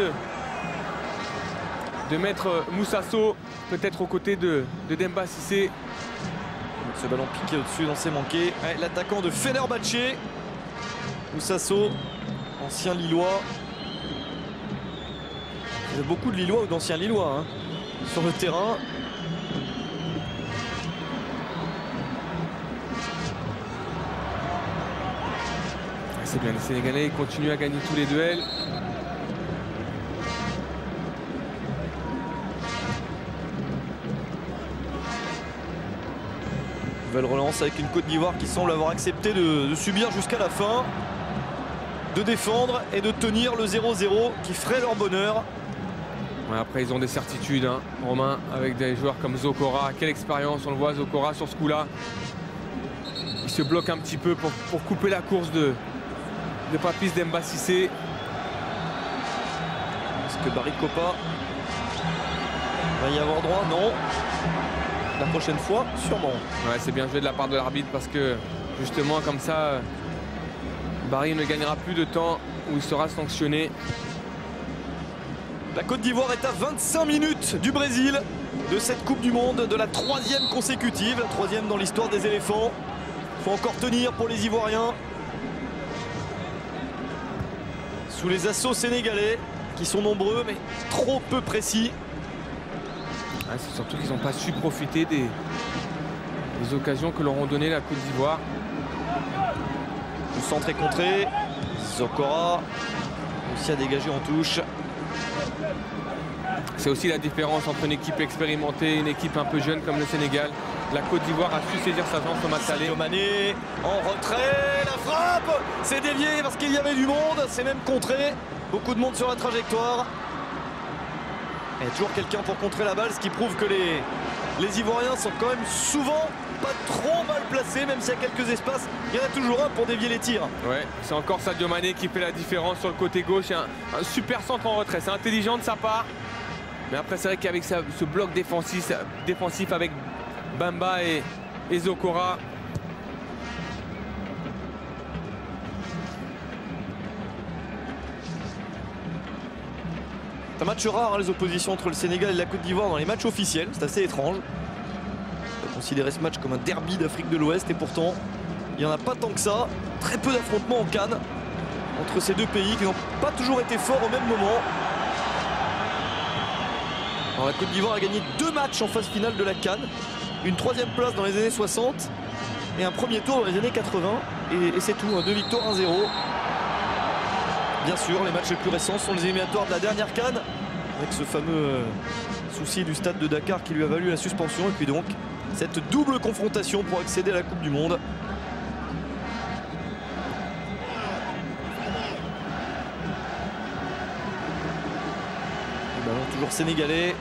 de mettre Moussa Sow peut-être aux côtés de Demba Cissé. Ce ballon piqué au-dessus, non, c'est manqué. L'attaquant de Fenerbahçe, Moussa Sow, ancien Lillois. Il y a beaucoup de Lillois ou d'anciens Lillois, hein, sur le terrain. C'est bien, les Sénégalais ils continuent à gagner tous les duels. Nouvelle relance avec une Côte d'Ivoire qui semble avoir accepté de subir jusqu'à la fin, de défendre et de tenir le 0-0 qui ferait leur bonheur. Ouais, après ils ont des certitudes, hein, Romain, avec des joueurs comme Zokora. Quelle expérience, on le voit, Zokora sur ce coup-là. Il se bloque un petit peu pour couper la course de Papis Demba Cissé. Est-ce que Barry Kopa va y avoir droit? Non. La prochaine fois, sûrement. Ouais, c'est bien joué de la part de l'arbitre parce que justement comme ça, Barry ne gagnera plus de temps où il sera sanctionné. La Côte d'Ivoire est à 25 minutes du Brésil, de cette Coupe du Monde, de la 3e consécutive, la 3e dans l'histoire des éléphants. Il faut encore tenir pour les Ivoiriens. Sous les assauts sénégalais, qui sont nombreux, mais trop peu précis. Ah, c'est surtout qu'ils n'ont pas su profiter des occasions que leur ont donné la Côte d'Ivoire. Le centre est contré. Zokora aussi à dégager en touche. C'est aussi la différence entre une équipe expérimentée et une équipe un peu jeune comme le Sénégal. La Côte d'Ivoire a su saisir sa chance au match aller. Sadio Mané en retrait, la frappe, c'est dévié parce qu'il y avait du monde, c'est même contré. Beaucoup de monde sur la trajectoire. Il y a toujours quelqu'un pour contrer la balle, ce qui prouve que les Ivoiriens sont quand même souvent pas trop mal placés, même s'il y a quelques espaces, il y en a toujours un pour dévier les tirs. Ouais, c'est encore Sadio Mané qui fait la différence sur le côté gauche. Un super centre en retrait, c'est intelligent de sa part. Mais après, c'est vrai qu'avec ce bloc défensif avec Bamba et Zokora. C'est un match rare, hein, les oppositions entre le Sénégal et la Côte d'Ivoire dans les matchs officiels. C'est assez étrange. On peut considérer ce match comme un derby d'Afrique de l'Ouest et pourtant, il n'y en a pas tant que ça. Très peu d'affrontements en CAN entre ces deux pays qui n'ont pas toujours été forts au même moment. Alors, la Côte d'Ivoire a gagné 2 matchs en phase finale de la CAN. Une 3e place dans les années 60 et un premier tour dans les années 80. Et c'est tout, hein, 2 victoires, 1-0. Bien sûr, les matchs les plus récents sont les éliminatoires de la dernière CAN, avec ce fameux souci du stade de Dakar qui lui a valu la suspension. Et puis donc, cette double confrontation pour accéder à la Coupe du Monde. Le ballon toujours sénégalais.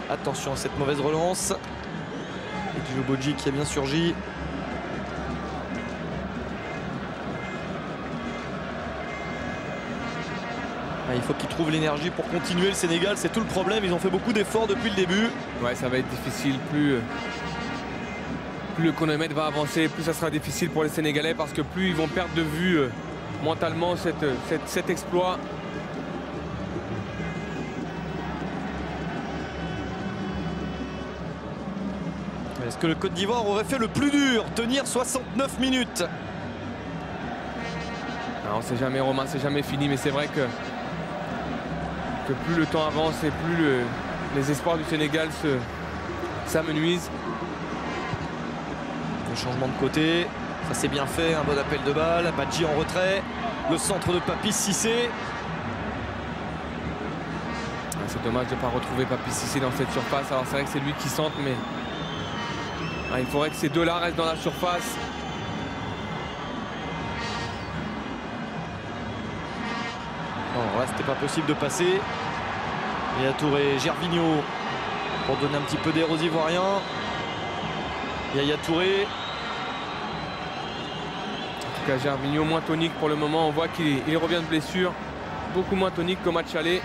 Attention à cette mauvaise relance. Et Djilo Bodji qui a bien surgi. Il faut qu'ils trouvent l'énergie pour continuer. Le Sénégal, c'est tout le problème. Ils ont fait beaucoup d'efforts depuis le début. Ouais, ça va être difficile. Plus le chronomètre va avancer, plus ça sera difficile pour les Sénégalais parce que plus ils vont perdre de vue mentalement cet exploit. Est-ce que le Côte d'Ivoire aurait fait le plus dur, tenir 69 minutes? On ne sait jamais, Romain, c'est jamais fini, mais c'est vrai que plus le temps avance et plus les espoirs du Sénégal s'amenuisent. Le changement de côté, ça c'est bien fait, un bon appel de balle. Badji en retrait, le centre de Papis Cissé. C'est dommage de ne pas retrouver Papis Cissé dans cette surface. Alors c'est vrai que c'est lui qui centre, mais il faudrait que ces deux-là restent dans la surface. Bon, là c'était pas possible de passer. Et à Touré, Gervinho pour donner un petit peu d'air aux Ivoiriens. Yaya Touré. En tout cas, Gervinho moins tonique pour le moment. On voit qu'il revient de blessure. Beaucoup moins tonique qu'au match aller.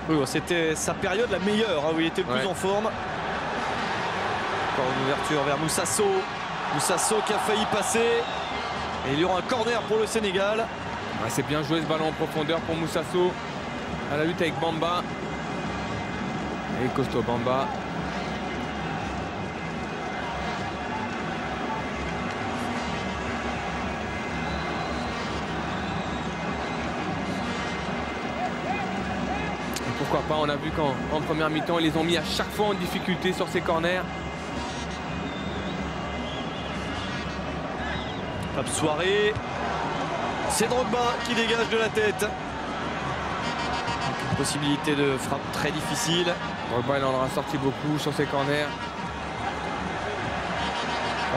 Oui, c'était sa période la meilleure, hein, où il était le plus en forme. Encore une ouverture vers Moussasso. Moussasso qui a failli passer. Et il y aura un corner pour le Sénégal. C'est bien joué ce ballon en profondeur pour Moussasso. À la lutte avec Bamba. Et costaud Bamba. Et pourquoi pas, on a vu qu'en première mi-temps, ils les ont mis à chaque fois en difficulté sur ces corners. Pape Soirée. C'est Drogba qui dégage de la tête. Une possibilité de frappe très difficile. Drogba, il en aura sorti beaucoup sur ses corners.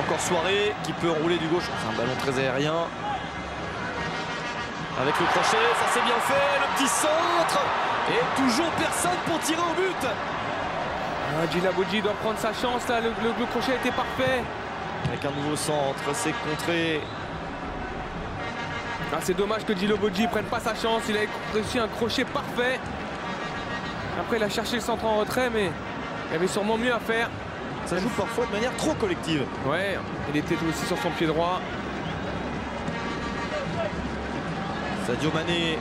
Encore Soirée qui peut enrouler du gauche. C'est un ballon très aérien. Avec le crochet, ça c'est bien fait. Le petit centre. Et toujours personne pour tirer au but. Djilo Bodji doit prendre sa chance là. Le crochet était parfait. Avec un nouveau centre, c'est contré. C'est dommage que Djilo Bodji ne prenne pas sa chance. Il a réussi un crochet parfait. Après, il a cherché le centre en retrait, mais il y avait sûrement mieux à faire. Ça joue parfois de manière trop collective. Ouais, il était aussi sur son pied droit. Sadio Mané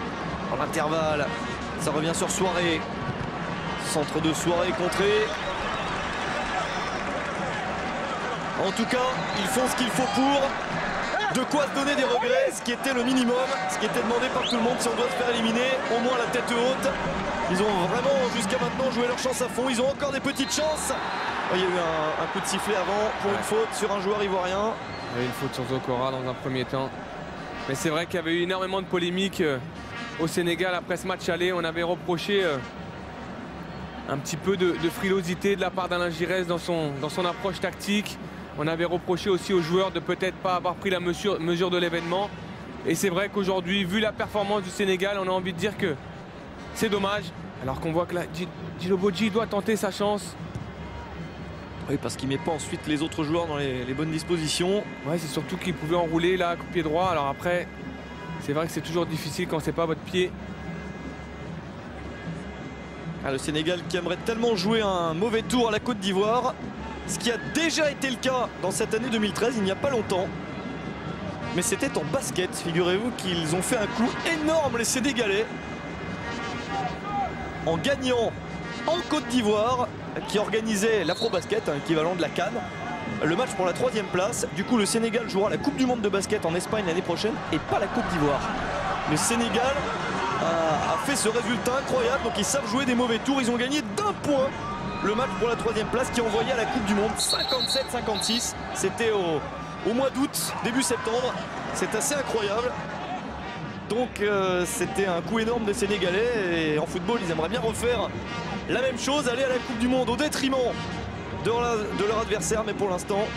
en intervalle. Ça revient sur Soirée. Centre de Soirée contré. En tout cas, ils font ce qu'il faut pour. de quoi se donner des regrets, ce qui était le minimum, ce qui était demandé par tout le monde. Si on doit se faire éliminer, au moins la tête haute. Ils ont vraiment jusqu'à maintenant joué leur chance à fond. Ils ont encore des petites chances. Oh, il y a eu un coup de sifflet avant pour une faute sur un joueur ivoirien. Il y a eu une faute sur Zokora dans un premier temps. Mais c'est vrai qu'il y avait eu énormément de polémiques au Sénégal après ce match aller. On avait reproché un petit peu de frilosité de la part d'Alain Giresse dans son approche tactique. On avait reproché aussi aux joueurs de peut-être pas avoir pris la mesure de l'événement. Et c'est vrai qu'aujourd'hui, vu la performance du Sénégal, on a envie de dire que c'est dommage. Alors qu'on voit que là, Djilobodji doit tenter sa chance. Oui, parce qu'il ne met pas ensuite les autres joueurs dans les bonnes dispositions. Ouais, c'est surtout qu'il pouvait enrouler là, pied droit. Alors après, c'est vrai que c'est toujours difficile quand c'est pas votre pied. Ah, le Sénégal qui aimerait tellement jouer un mauvais tour à la Côte d'Ivoire. Ce qui a déjà été le cas dans cette année 2013, il n'y a pas longtemps. Mais c'était en basket, figurez-vous qu'ils ont fait un coup énorme, les Sénégalais, en gagnant en Côte d'Ivoire, qui organisait l'Afro-Basket, équivalent de la CAN, le match pour la 3e place. Du coup, le Sénégal jouera la Coupe du Monde de basket en Espagne l'année prochaine et pas la Côte d'Ivoire. Le Sénégal a fait ce résultat incroyable, donc ils savent jouer des mauvais tours. Ils ont gagné d'1 point le match pour la 3e place qui envoyait à la Coupe du Monde 57-56. C'était au mois d'août, début septembre. C'est assez incroyable. Donc c'était un coup énorme des Sénégalais. Et en football, ils aimeraient bien refaire la même chose, aller à la Coupe du Monde au détriment de leur adversaire. Mais pour l'instant,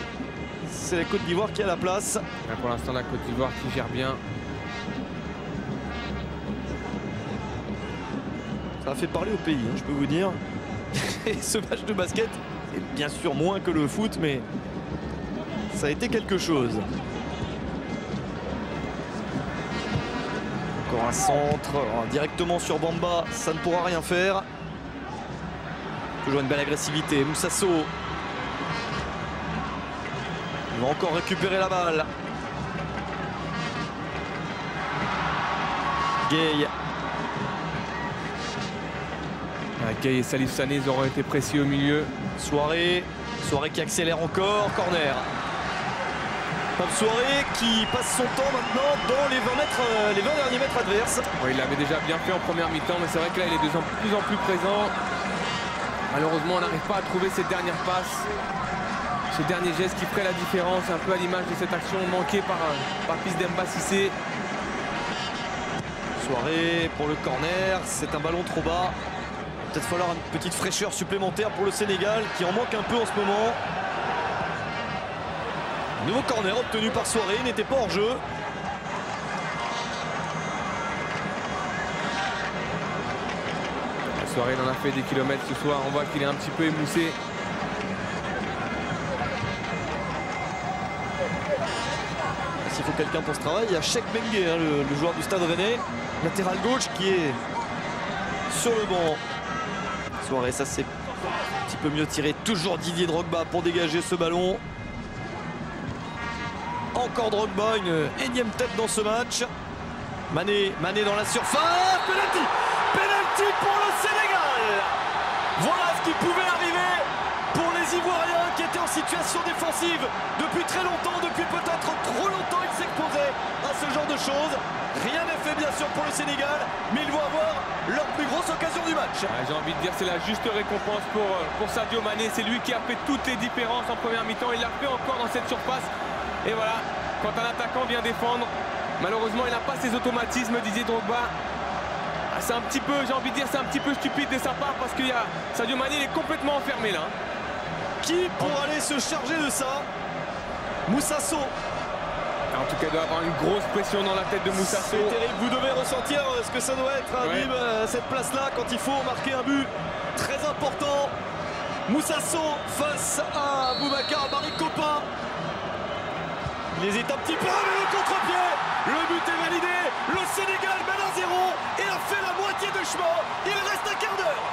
c'est la Côte d'Ivoire qui a la place. Et pour l'instant, la Côte d'Ivoire qui gère bien. Ça a fait parler au pays, je peux vous dire. Et ce match de basket, c'est bien sûr moins que le foot, mais ça a été quelque chose. Encore un centre, directement sur Bamba, ça ne pourra rien faire. Toujours une belle agressivité, Moussasso. Il va encore récupérer la balle. Gueye. Gueye et Salif Sané, ils auraient été précis au milieu. Soirée qui accélère encore, corner. Pape Soirée qui passe son temps maintenant dans les 20 derniers mètres adverses. Oui, il l'avait déjà bien fait en première mi-temps, mais c'est vrai que là il est de plus en plus présent. Malheureusement, on n'arrive pas à trouver cette dernière passe, ce dernier geste qui ferait la différence, un peu à l'image de cette action manquée par Papis Demba Cissé. Soirée pour le corner, c'est un ballon trop bas. Peut-être falloir une petite fraîcheur supplémentaire pour le Sénégal qui en manque un peu en ce moment. Nouveau corner obtenu par Soirée, il n'était pas hors jeu. Soirée, il en a fait des kilomètres ce soir. On voit qu'il est un petit peu émoussé. S'il faut quelqu'un pour ce travail, il y a Cheikh Bengue, le joueur du Stade Rennais, latéral gauche qui est sur le banc. Soirée, ça c'est un petit peu mieux tiré. Toujours Didier Drogba pour dégager ce ballon. Encore Drogba, une énième tête dans ce match. Mané dans la surface. Penalty pour le Sénégal. Voilà ce qui pouvait arriver pour les Ivoiriens qui étaient en situation défensive depuis très longtemps, depuis peut-être trop longtemps. Ils s'exposaient à ce genre de choses. Rien n'est fait bien sûr pour le Sénégal, mais ils vont avoir leur plus grosse occasion du match. J'ai envie de dire c'est la juste récompense pour Sadio Mané. C'est lui qui a fait toutes les différences en première mi-temps. Il l'a fait encore dans cette surface. Et voilà, quand un attaquant vient défendre, malheureusement il n'a pas ses automatismes, Didier Drogba. C'est un petit peu, j'ai envie de dire, c'est un petit peu stupide de sa part parce qu'il y a Sadio Mané, il est complètement enfermé là. Qui pour aller se charger de ça? Moussasso. En tout cas, il doit avoir une grosse pression dans la tête de Moussasso. C'est terrible, vous devez ressentir ce que ça doit être, Habib, cette place-là, quand il faut marquer un but très important. Moussasso face à Boubacar Barry-Copin. Il hésite un petit peu, mais le contre-pied, le but est validé. Le Sénégal mène 1-0 et a fait la moitié de chemin. Il reste un quart d'heure.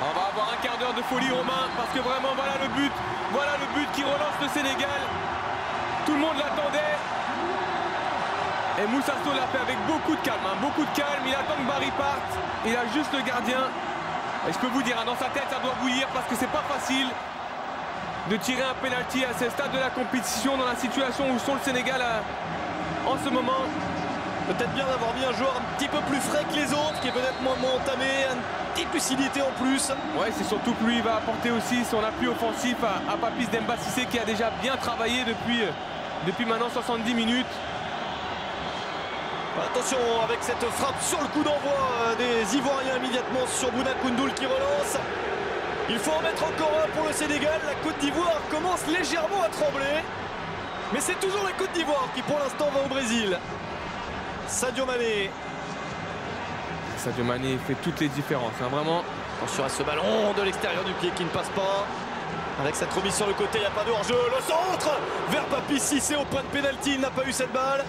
On va avoir un quart d'heure de folie, Romain, parce que vraiment, voilà le but qui relance le Sénégal. Tout le monde l'attendait. Et Moussasso l'a fait avec beaucoup de calme, beaucoup de calme. Il attend que Barry parte. Il a juste le gardien. Et je peux vous dire, dans sa tête, ça doit bouillir parce que c'est pas facile. de tirer un penalty à ce stade de la compétition dans la situation où sont le Sénégal en ce moment. Peut-être bien d'avoir mis un joueur un petit peu plus frais que les autres, qui est peut-être moins entamé, une petite lucidité en plus. Ouais, c'est surtout que lui il va apporter aussi son appui offensif à Papis Demba Cissé qui a déjà bien travaillé depuis maintenant 70 minutes. Attention avec cette frappe sur le coup d'envoi des Ivoiriens immédiatement sur Bouna Koundoul qui relance. Il faut en mettre encore un pour le Sénégal. La Côte d'Ivoire commence légèrement à trembler. Mais c'est toujours la Côte d'Ivoire qui pour l'instant va au Brésil. Sadio Mané. Sadio Mané fait toutes les différences, hein, vraiment. Attention à ce ballon de l'extérieur du pied qui ne passe pas. Avec cette remise sur le côté, il n'y a pas de hors-jeu. Le centre vers Papis Cissé au point de pénalty. Il n'a pas eu cette balle.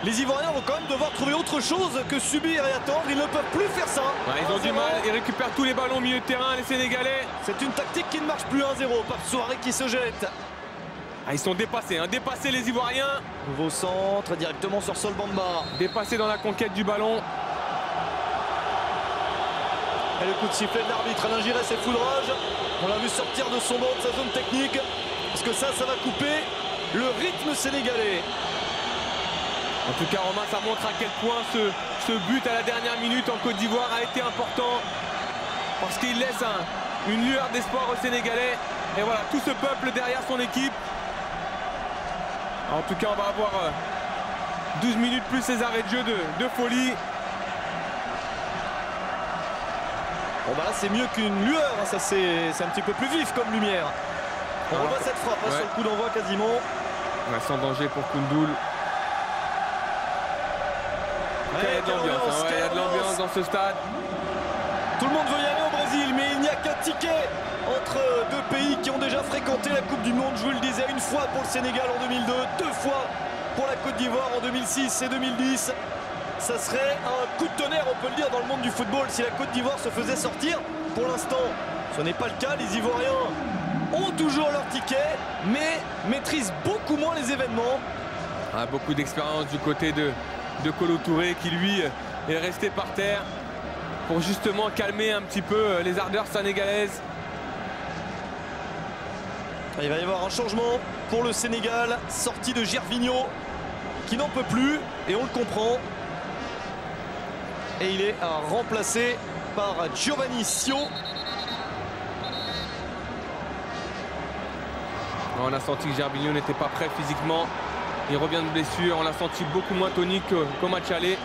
Les Ivoiriens vont quand même devoir trouver autre chose que subir et attendre. Ils ne peuvent plus faire ça. Ouais, ils ont du mal. Ils récupèrent tous les ballons au milieu de terrain, les Sénégalais. C'est une tactique qui ne marche plus. 1-0. Pape Souaré qui se jette. Ah, ils sont dépassés, hein, dépassés les Ivoiriens. Nouveau centre directement sur Sol Bamba. Dépassés dans la conquête du ballon. Et le coup de sifflet de l'arbitre. Alain Giresse et foudrage. On l'a vu sortir de son banc, de sa zone technique. Parce que ça va couper le rythme sénégalais. En tout cas, Romain, ça montre à quel point ce but à la dernière minute en Côte d'Ivoire a été important. Parce qu'il laisse une lueur d'espoir aux Sénégalais. Et voilà, tout ce peuple derrière son équipe. En tout cas, on va avoir 12 minutes plus ces arrêts de jeu de folie. Bon bah là c'est mieux qu'une lueur, hein. Ça c'est un petit peu plus vif comme lumière. On revoit cette frappe hein, sur le coup d'envoi quasiment. Ouais, sans danger pour Koundoul. Il y a de l'ambiance, il y a de l'ambiance dans ce stade. Tout le monde veut y aller au Brésil, mais il n'y a qu'un ticket entre deux pays qui ont déjà fréquenté la Coupe du Monde. Je vous le disais, une fois pour le Sénégal en 2002, deux fois pour la Côte d'Ivoire en 2006 et 2010. Ça serait un coup de tonnerre, on peut le dire, dans le monde du football si la Côte d'Ivoire se faisait sortir. Pour l'instant, ce n'est pas le cas. Les Ivoiriens ont toujours leur ticket, mais maîtrisent beaucoup moins les événements. Ah, beaucoup d'expérience du côté de Kolo Touré qui, lui, est resté par terre pour justement calmer un petit peu les ardeurs sénégalaises. Il va y avoir un changement pour le Sénégal. Sortie de Gervinho qui n'en peut plus, et on le comprend. Et il est remplacé par Giovanni Sio. On a senti que Gervinho n'était pas prêt physiquement. Il revient de blessure. On l'a senti beaucoup moins tonique qu'au match aller.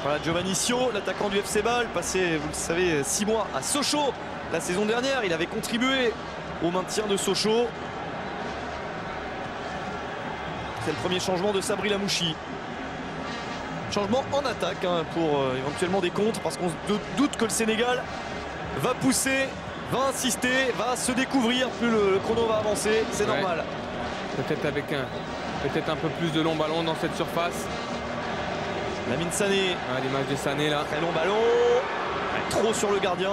Voilà Giovanni Sio, l'attaquant du FC Bâle, passé, vous le savez, 6 mois à Sochaux la saison dernière. Il avait contribué au maintien de Sochaux. C'est le premier changement de Sabri Lamouchi. Changement en attaque hein, pour éventuellement des contres, parce qu'on se doute que le Sénégal va pousser, va insister, va se découvrir. Plus le chrono va avancer, c'est normal. Peut-être avec peut-être un peu plus de long ballon dans cette surface. Lamine Sané. Ah, l'image de Sané là. Très long ballon. Trop sur le gardien.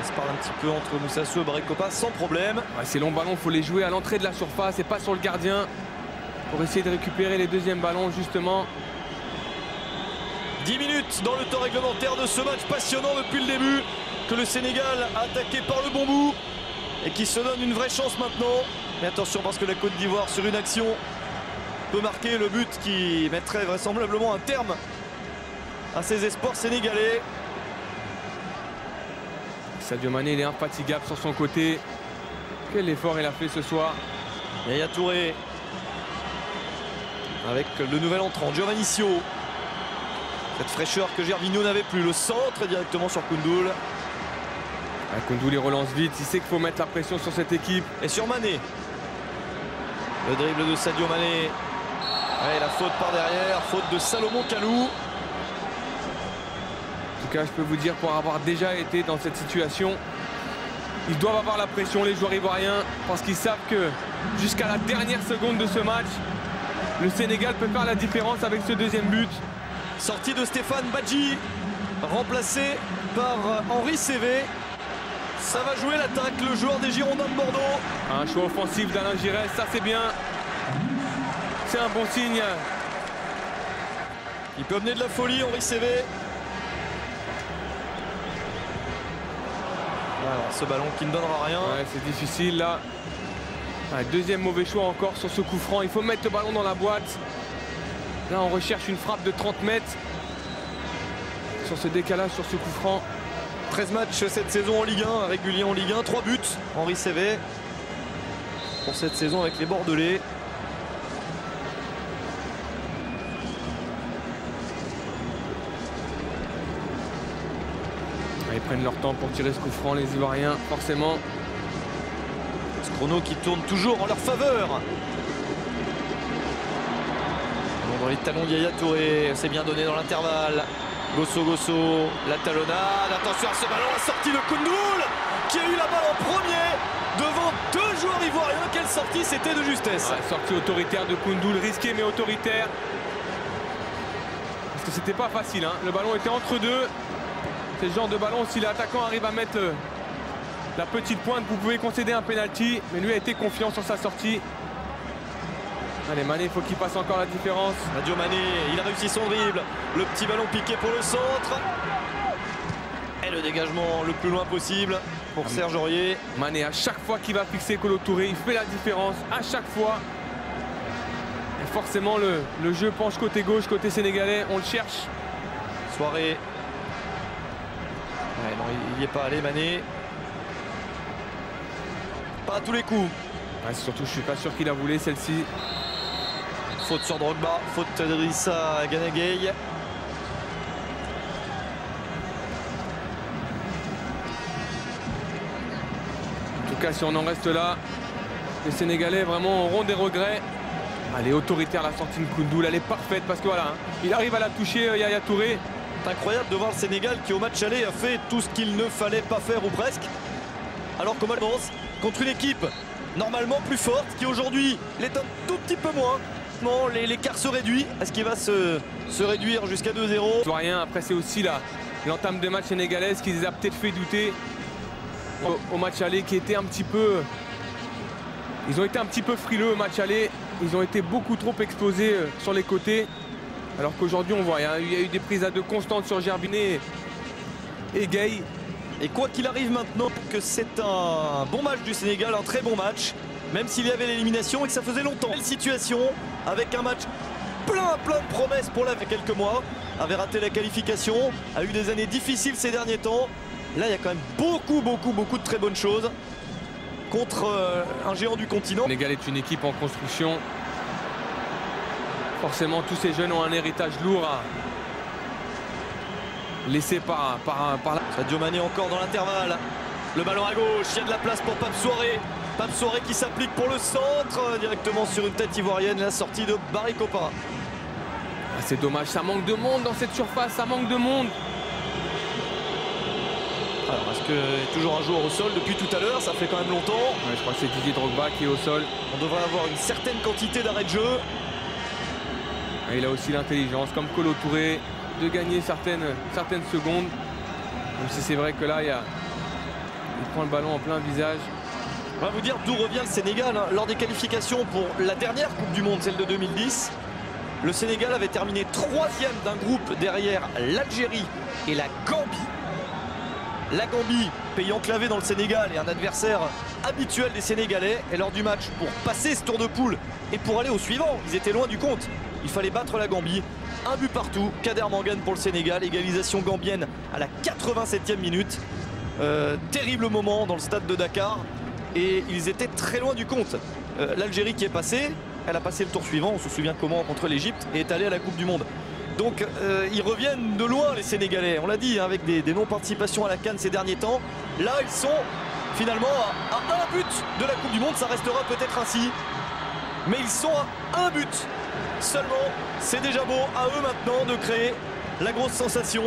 Ça se parle un petit peu entre Moussassou et Barekopa sans problème. Ouais, ces longs ballons, il faut les jouer à l'entrée de la surface et pas sur le gardien. Pour essayer de récupérer les deuxièmes ballons justement. 10 minutes dans le temps réglementaire de ce match passionnant depuis le début, que le Sénégal a attaqué par le bon bout et qui se donne une vraie chance maintenant. Mais attention, parce que la Côte d'Ivoire sur une action peut marquer le but qui mettrait vraisemblablement un terme à ses espoirs sénégalais. Sadio Mané, il est infatigable sur son côté. Quel effort il a fait ce soir. Yaya Touré avec le nouvel entrant Giovanni Sio. Cette fraîcheur que Gervinho n'avait plus. Le centre directement sur Koundoul. Koundoul il relance vite. Il sait qu'il faut mettre la pression sur cette équipe. Et sur Mané. Le dribble de Sadio Mané. Ouais, la faute par derrière. Faute de Salomon Kalou. En tout cas, je peux vous dire, pour avoir déjà été dans cette situation, ils doivent avoir la pression, les joueurs ivoiriens, parce qu'ils savent que jusqu'à la dernière seconde de ce match, le Sénégal peut faire la différence avec ce deuxième but. Sortie de Stéphane Badji, remplacé par Henri Cévé. Ça va jouer l'attaque, le joueur des Girondins de Bordeaux. Un choix offensif d'Alain Giresse, ça c'est bien. C'est un bon signe. Il peut amener de la folie, Henri Cévé. Alors, ce ballon qui ne donnera rien. Ouais, c'est difficile là. Deuxième mauvais choix encore sur ce coup franc. Il faut mettre le ballon dans la boîte. Là, on recherche une frappe de 30 mètres. Sur ce décalage, sur ce coup franc. 13 matchs cette saison en Ligue 1, régulier en Ligue 1. 3 buts, Henri Saivet, pour cette saison avec les Bordelais. Ils prennent leur temps pour tirer ce coup franc, les Ivoiriens, forcément. Ce chrono qui tourne toujours en leur faveur. Dans les talons, Yaya Touré, c'est bien donné dans l'intervalle. Gosso, la talonnade, attention à ce ballon, la sortie de Koundoul, qui a eu la balle en premier devant 2 joueurs ivoiriens. Quelle sortie, c'était de justesse. Ouais, sortie autoritaire de Koundoul, risquée mais autoritaire. Parce que c'était pas facile, hein. Le ballon était entre deux. C'est le genre de ballon, si l'attaquant arrive à mettre la petite pointe, vous pouvez concéder un penalty. Mais lui a été confiant sur sa sortie. Allez, Mané, il faut qu'il passe encore la différence. Sadio Mané, il a réussi son dribble. Le petit ballon piqué pour le centre. Et le dégagement le plus loin possible pour Serge Aurier. Mané, à chaque fois qu'il va fixer Kolo Touré, il fait la différence. À chaque fois. Et forcément, le jeu penche côté gauche, côté sénégalais. On le cherche. Soirée. Ouais, non, il n'y est pas allé, Mané. Pas à tous les coups. Ouais, surtout, je suis pas sûr qu'il a voulu celle-ci. Faute sur Drogba, faute d'Idrissa Gana Gueye. En tout cas, si on en reste là, les Sénégalais vraiment auront des regrets. Elle est autoritaire la sortie de Koundoul, elle est parfaite parce que voilà, hein, il arrive à la toucher, Yaya Touré. C'est incroyable de voir le Sénégal qui au match aller a fait tout ce qu'il ne fallait pas faire ou presque. Alors qu'on avance contre une équipe normalement plus forte qui aujourd'hui l'est un tout petit peu moins. Non, l'écart se réduit. Est-ce qu'il va se réduire jusqu'à 2-0? Rien. Après, c'est aussi l'entame de match sénégalaise qui les a peut-être fait douter au match aller, qui était un petit peu... Ils ont été un petit peu frileux au match aller. Ils ont été beaucoup trop exposés sur les côtés. Alors qu'aujourd'hui, on voit, il y a eu des prises à 2 constantes sur Gerbiné et Gueye. Et quoi qu'il arrive maintenant, que c'est un bon match du Sénégal, un très bon match. Même s'il y avait l'élimination et que ça faisait longtemps. Belle situation avec un match plein de promesses pour là il y a quelques mois. Avait raté la qualification, a eu des années difficiles ces derniers temps. Là, il y a quand même beaucoup de très bonnes choses contre un géant du continent. Le Sénégal est une équipe en construction. Forcément, tous ces jeunes ont un héritage lourd à laisser par là. Sadio Mané encore dans l'intervalle. Le ballon à gauche, il y a de la place pour Pape Souaré. Pape Souaré qui s'applique pour le centre, directement sur une tête ivoirienne, la sortie de Barry Kopa. Ah, c'est dommage, ça manque de monde dans cette surface, ça manque de monde. Alors, est-ce qu'il y a toujours un joueur au sol depuis tout à l'heure? Ça fait quand même longtemps. Ouais, je crois que c'est Didier Drogba qui est au sol. On devrait avoir une certaine quantité d'arrêts de jeu. Et il a aussi l'intelligence, comme Kolo Touré, de gagner certaines secondes. Même si c'est vrai que là, il prend le ballon en plein visage. On va vous dire d'où revient le Sénégal. Hein. Lors des qualifications pour la dernière Coupe du Monde, celle de 2010, le Sénégal avait terminé 3e d'un groupe derrière l'Algérie et la Gambie. La Gambie, pays enclavé dans le Sénégal et un adversaire habituel des Sénégalais. Et lors du match, pour passer ce tour de poule et pour aller au suivant, ils étaient loin du compte. Il fallait battre la Gambie. Un but partout, Kader Mangane pour le Sénégal. Égalisation gambienne à la 87e minute. Terrible moment dans le stade de Dakar. Et ils étaient très loin du compte. L'Algérie qui est passée, elle a passé le tour suivant, on se souvient comment, contre l'Égypte, et est allée à la Coupe du Monde. Donc ils reviennent de loin les Sénégalais, on l'a dit, hein, avec des non-participations à la CAN ces derniers temps. Là ils sont finalement à un but de la Coupe du Monde, ça restera peut-être ainsi. Mais ils sont à un but seulement, c'est déjà beau, à eux maintenant de créer la grosse sensation.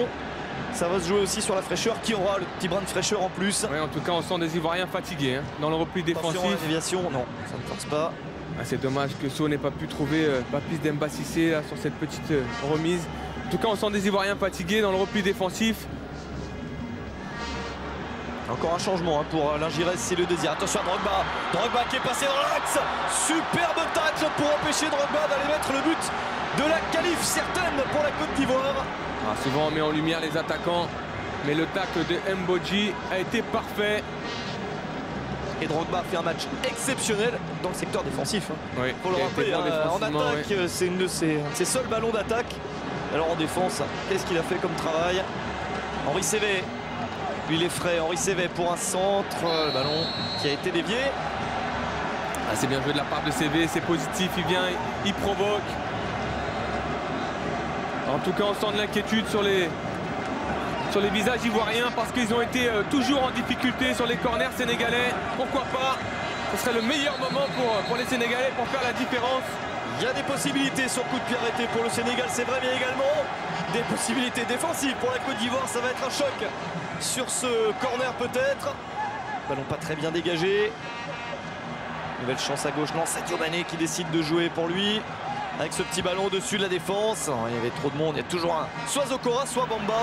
Ça va se jouer aussi sur la fraîcheur. Qui aura le petit brin de fraîcheur en plus? Oui, en tout cas, on sent des Ivoiriens fatigués hein, dans le repli défensif. Attention à la déviation, non, ça ne force pas. Ah, c'est dommage que So n'ait pas pu trouver Papis Demba Cissé là, sur cette petite remise. En tout cas, on sent des Ivoiriens fatigués dans le repli défensif. Encore un changement hein, pour l'Ingirès, c'est le désir. Attention à Drogba. Drogba qui est passé dans l'axe. Superbe tacle pour empêcher Drogba d'aller mettre le but de la qualif certaine pour la Côte d'Ivoire. Ah, souvent on met en lumière les attaquants. Mais le tacle de Mbodji a été parfait. Et Drogba fait un match exceptionnel dans le secteur défensif. Oui, pour le rappeler, en attaque, oui. c'est un de ses seuls ballons d'attaque. Alors en défense, qu'est-ce qu'il a fait comme travail? Henri Cévé, lui il est frais. Henri Cévé pour un centre, le ballon qui a été dévié. Ah, c'est bien joué de la part de Cévé, c'est positif, il vient, il provoque. En tout cas, on sent de l'inquiétude sur les visages ivoiriens parce qu'ils ont été toujours en difficulté sur les corners sénégalais. Pourquoi pas? Ce serait le meilleur moment pour les Sénégalais pour faire la différence. Il y a des possibilités sur coup de pied arrêté pour le Sénégal, c'est vrai, mais également des possibilités défensives pour la Côte d'Ivoire. Ça va être un choc sur ce corner peut-être. Ballon pas très bien dégagé. Nouvelle chance à gauche, non, Sadio Mané qui décide de jouer pour lui. Avec ce petit ballon au-dessus de la défense. Il y avait trop de monde, il y a toujours un soit Zokora, soit Bamba.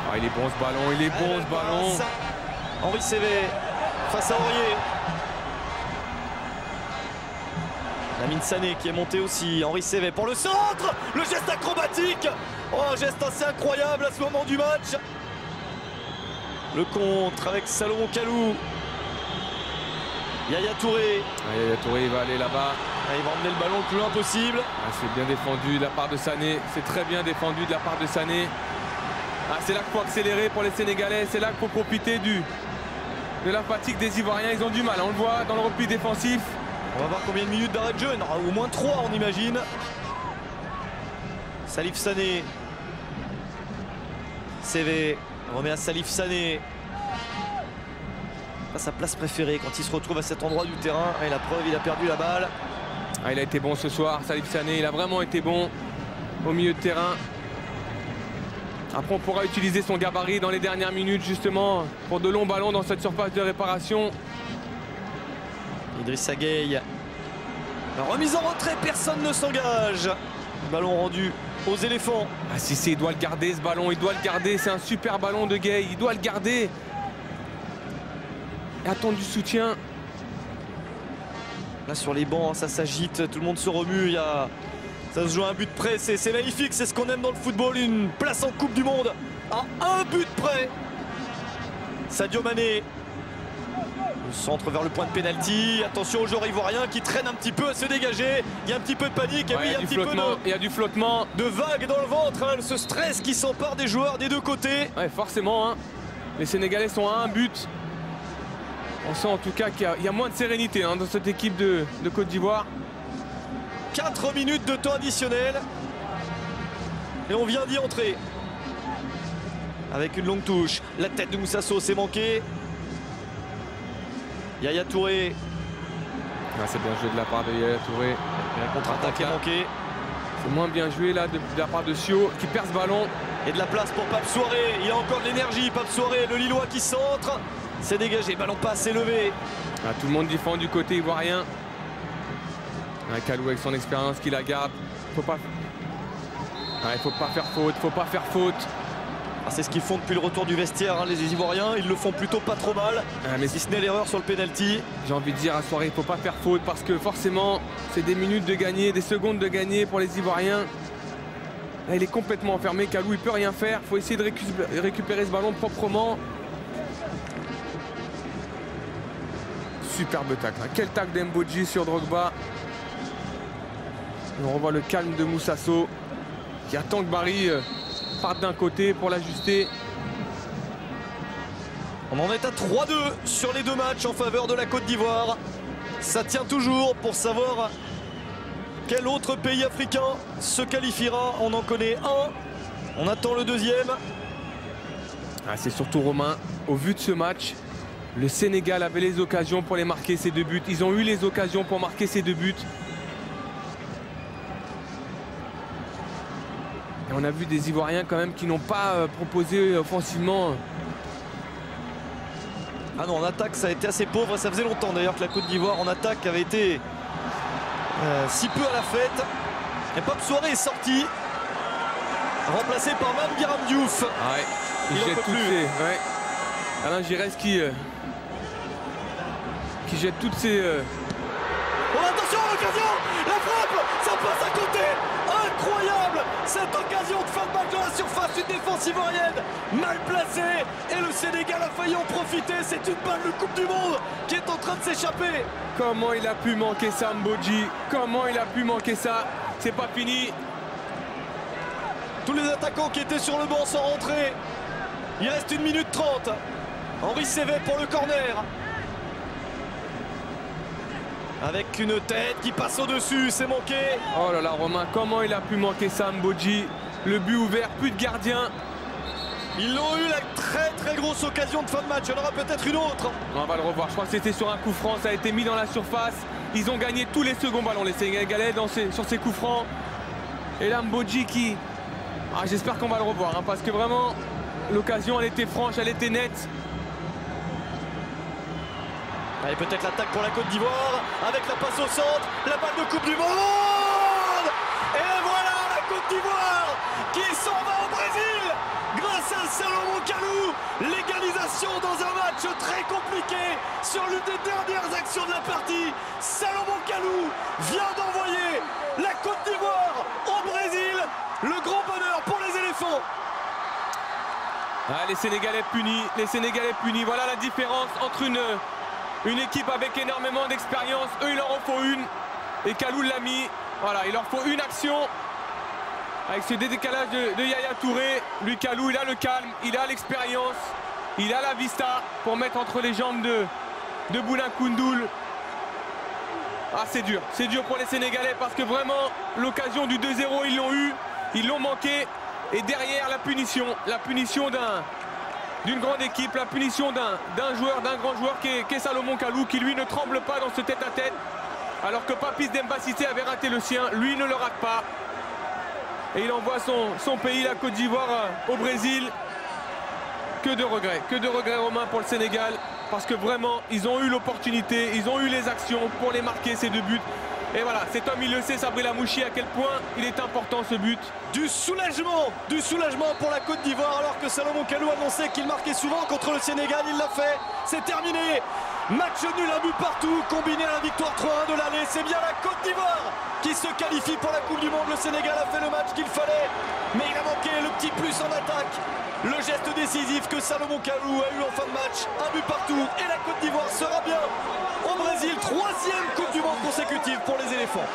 Ah, il est bon ce ballon, il est bon ce ballon. Henri Cévé face à Aurier. Lamine Sané qui est monté aussi. Henri Cévé pour le centre. Le geste acrobatique. Oh, un geste assez incroyable à ce moment du match. Le contre avec Salomon Kalou. Yaya Touré. Ah, Yaya Touré, il va aller là-bas. Ah, il va emmener le ballon le plus loin possible. Ah, c'est bien défendu de la part de Sané. C'est très bien défendu de la part de Sané. Ah, c'est là qu'il faut accélérer pour les Sénégalais. C'est là qu'il faut profiter de la fatigue des Ivoiriens. Ils ont du mal, on le voit dans le repli défensif. On va voir combien de minutes d'arrêt de jeu. Au moins 3 on imagine. Salif Sané. CV remet à Salif Sané. Pas sa place préférée quand il se retrouve à cet endroit du terrain. Et la preuve, il a perdu la balle. Ah, il a été bon ce soir, Salif Sané. Il a vraiment été bon au milieu de terrain. Après, on pourra utiliser son gabarit dans les dernières minutes, justement, pour de longs ballons dans cette surface de réparation. Idrissa Gueye. La remise en retrait, personne ne s'engage. Ballon rendu aux éléphants. Ah, Cissé, il doit le garder, ce ballon. Il doit le garder. C'est un super ballon de Gueye. Il doit le garder. Et attendre du soutien. Là, sur les bancs, ça s'agite. Tout le monde se remue. Ça se joue à un but près, c'est magnifique, c'est ce qu'on aime dans le football, une place en Coupe du Monde à un but près. Sadio Mané, le centre vers le point de pénalty, attention aux joueurs ivoiriens qui traînent un petit peu à se dégager, il y a un petit peu de panique, et oui, il y a un petit peu il y a du flottement, de vagues dans le ventre, hein, ce stress qui s'empare des joueurs des deux côtés. Ouais, forcément, hein. Les Sénégalais sont à un but. On sent en tout cas qu'il y a moins de sérénité hein, dans cette équipe de Côte d'Ivoire. 4 minutes de temps additionnel et on vient d'y entrer avec une longue touche. La tête de Moussasso s'est manquée. Yaya Touré. Ah, c'est bien joué de la part de Yaya Touré. Et la contre-attaque est manquée. C'est moins bien joué là de la part de Sio qui perd ce ballon. Et de la place pour Pape Souaré. Il a encore de l'énergie. Pape Souaré, le Lillois qui centre. C'est dégagé. Ballon pas assez levé. Ah, tout le monde défend du côté ivoirien. Kalou avec son expérience qui la garde. Il faut pas faire faute, faut pas faire faute. Ah, c'est ce qu'ils font depuis le retour du vestiaire, hein, les Ivoiriens. Ils le font plutôt pas trop mal. Mais si ce n'est l'erreur sur le penalty. J'ai envie de dire à Soirée, il faut pas faire faute parce que forcément, c'est des minutes de gagner, des secondes de gagner pour les Ivoiriens. Là, il est complètement enfermé. Kalou, il peut rien faire. Il faut essayer de récupérer ce ballon proprement. Superbe tacle. Quel tacle d'Mbodji sur Drogba. On revoit le calme de Moussasso qui attend que Barry parte d'un côté pour l'ajuster. On en est à 3-2 sur les deux matchs en faveur de la Côte d'Ivoire. Ça tient toujours pour savoir quel autre pays africain se qualifiera. On en connaît un. On attend le deuxième. Ah, c'est surtout Romain. Au vu de ce match, le Sénégal avait les occasions pour les marquer ces deux buts. Ils ont eu les occasions pour marquer ces deux buts. Et on a vu des Ivoiriens quand même qui n'ont pas proposé offensivement. Ah non, en attaque ça a été assez pauvre. Ça faisait longtemps d'ailleurs que la Côte d'Ivoire en attaque avait été si peu à la fête. Et Pape Souaré est sorti, remplacé par Mame Biram Diouf. Ah ouais, il jette toutes ses... Ouais. Alain Giresse qui jette toutes ses... Oh, attention à l'occasion, la frappe, ça passe à côté. Incroyable cette occasion de fin de match dans la surface, une défense ivoirienne mal placée et le Sénégal a failli en profiter. C'est une balle de Coupe du Monde qui est en train de s'échapper. Comment il a pu manquer ça, Mbodji? Comment il a pu manquer ça? C'est pas fini. Tous les attaquants qui étaient sur le banc sont rentrés. Il reste 1 minute 30. Henri Sévet pour le corner. Avec une tête qui passe au-dessus, c'est manqué. Oh là là, Romain, comment il a pu manquer ça, Mbodji? Le but ouvert, plus de gardien. Ils l'ont eu, la très grosse occasion de fin de match. Il y en aura peut-être une autre. On va le revoir. Je crois que c'était sur un coup franc. Ça a été mis dans la surface. Ils ont gagné tous les seconds ballons, les Sénégalais, sur ces coups francs. Et là, Mbodji qui... Ah, j'espère qu'on va le revoir, hein, parce que vraiment, l'occasion, elle était franche, elle était nette. Allez, peut-être l'attaque pour la Côte d'Ivoire, avec la passe au centre, la balle de Coupe du Monde. Et voilà la Côte d'Ivoire qui s'en va au Brésil grâce à Salomon Kalou. L'égalisation dans un match très compliqué sur l'une des dernières actions de la partie. Salomon Kalou vient d'envoyer la Côte d'Ivoire au Brésil. Le grand bonheur pour les éléphants. Ah, les Sénégalais punis, Voilà la différence entre une équipe avec énormément d'expérience. Eux, il leur en faut une. Et Kalou l'a mis. Voilà, il leur faut une action. Avec ce décalage de Yaya Touré. Lui, Kalou, il a le calme, il a l'expérience. Il a la vista pour mettre entre les jambes de Bouna Koundoul. Ah, c'est dur pour les Sénégalais parce que vraiment, l'occasion du 2-0, ils l'ont eu. Ils l'ont manqué. Et derrière, la punition d'une grande équipe, la punition d'un grand joueur qui est Salomon Kalou, qui lui ne tremble pas dans ce tête-à-tête. Alors que Papis Demba Cissé avait raté le sien, lui ne le rate pas. Et il envoie son pays, la Côte d'Ivoire, au Brésil. Que de regrets Romain pour le Sénégal. Parce que vraiment, ils ont eu l'opportunité, ils ont eu les actions pour les marquer, ces 2 buts. Et voilà, cet homme, il le sait, Sabri Lamouchi, à quel point il est important ce but. Du soulagement pour la Côte d'Ivoire, alors que Salomon Kalou annonçait qu'il marquait souvent contre le Sénégal. Il l'a fait, c'est terminé. Match nul, un but partout, combiné à la victoire 3-1 de l'aller. C'est bien la Côte d'Ivoire qui se qualifie pour la Coupe du Monde. Le Sénégal a fait le match qu'il fallait, mais il a manqué le petit plus en attaque. Le geste décisif que Salomon Kalou a eu en fin de match. Un but partout et la Côte d'Ivoire sera bien au Brésil. 3e Coupe du Monde consécutive pour les éléphants.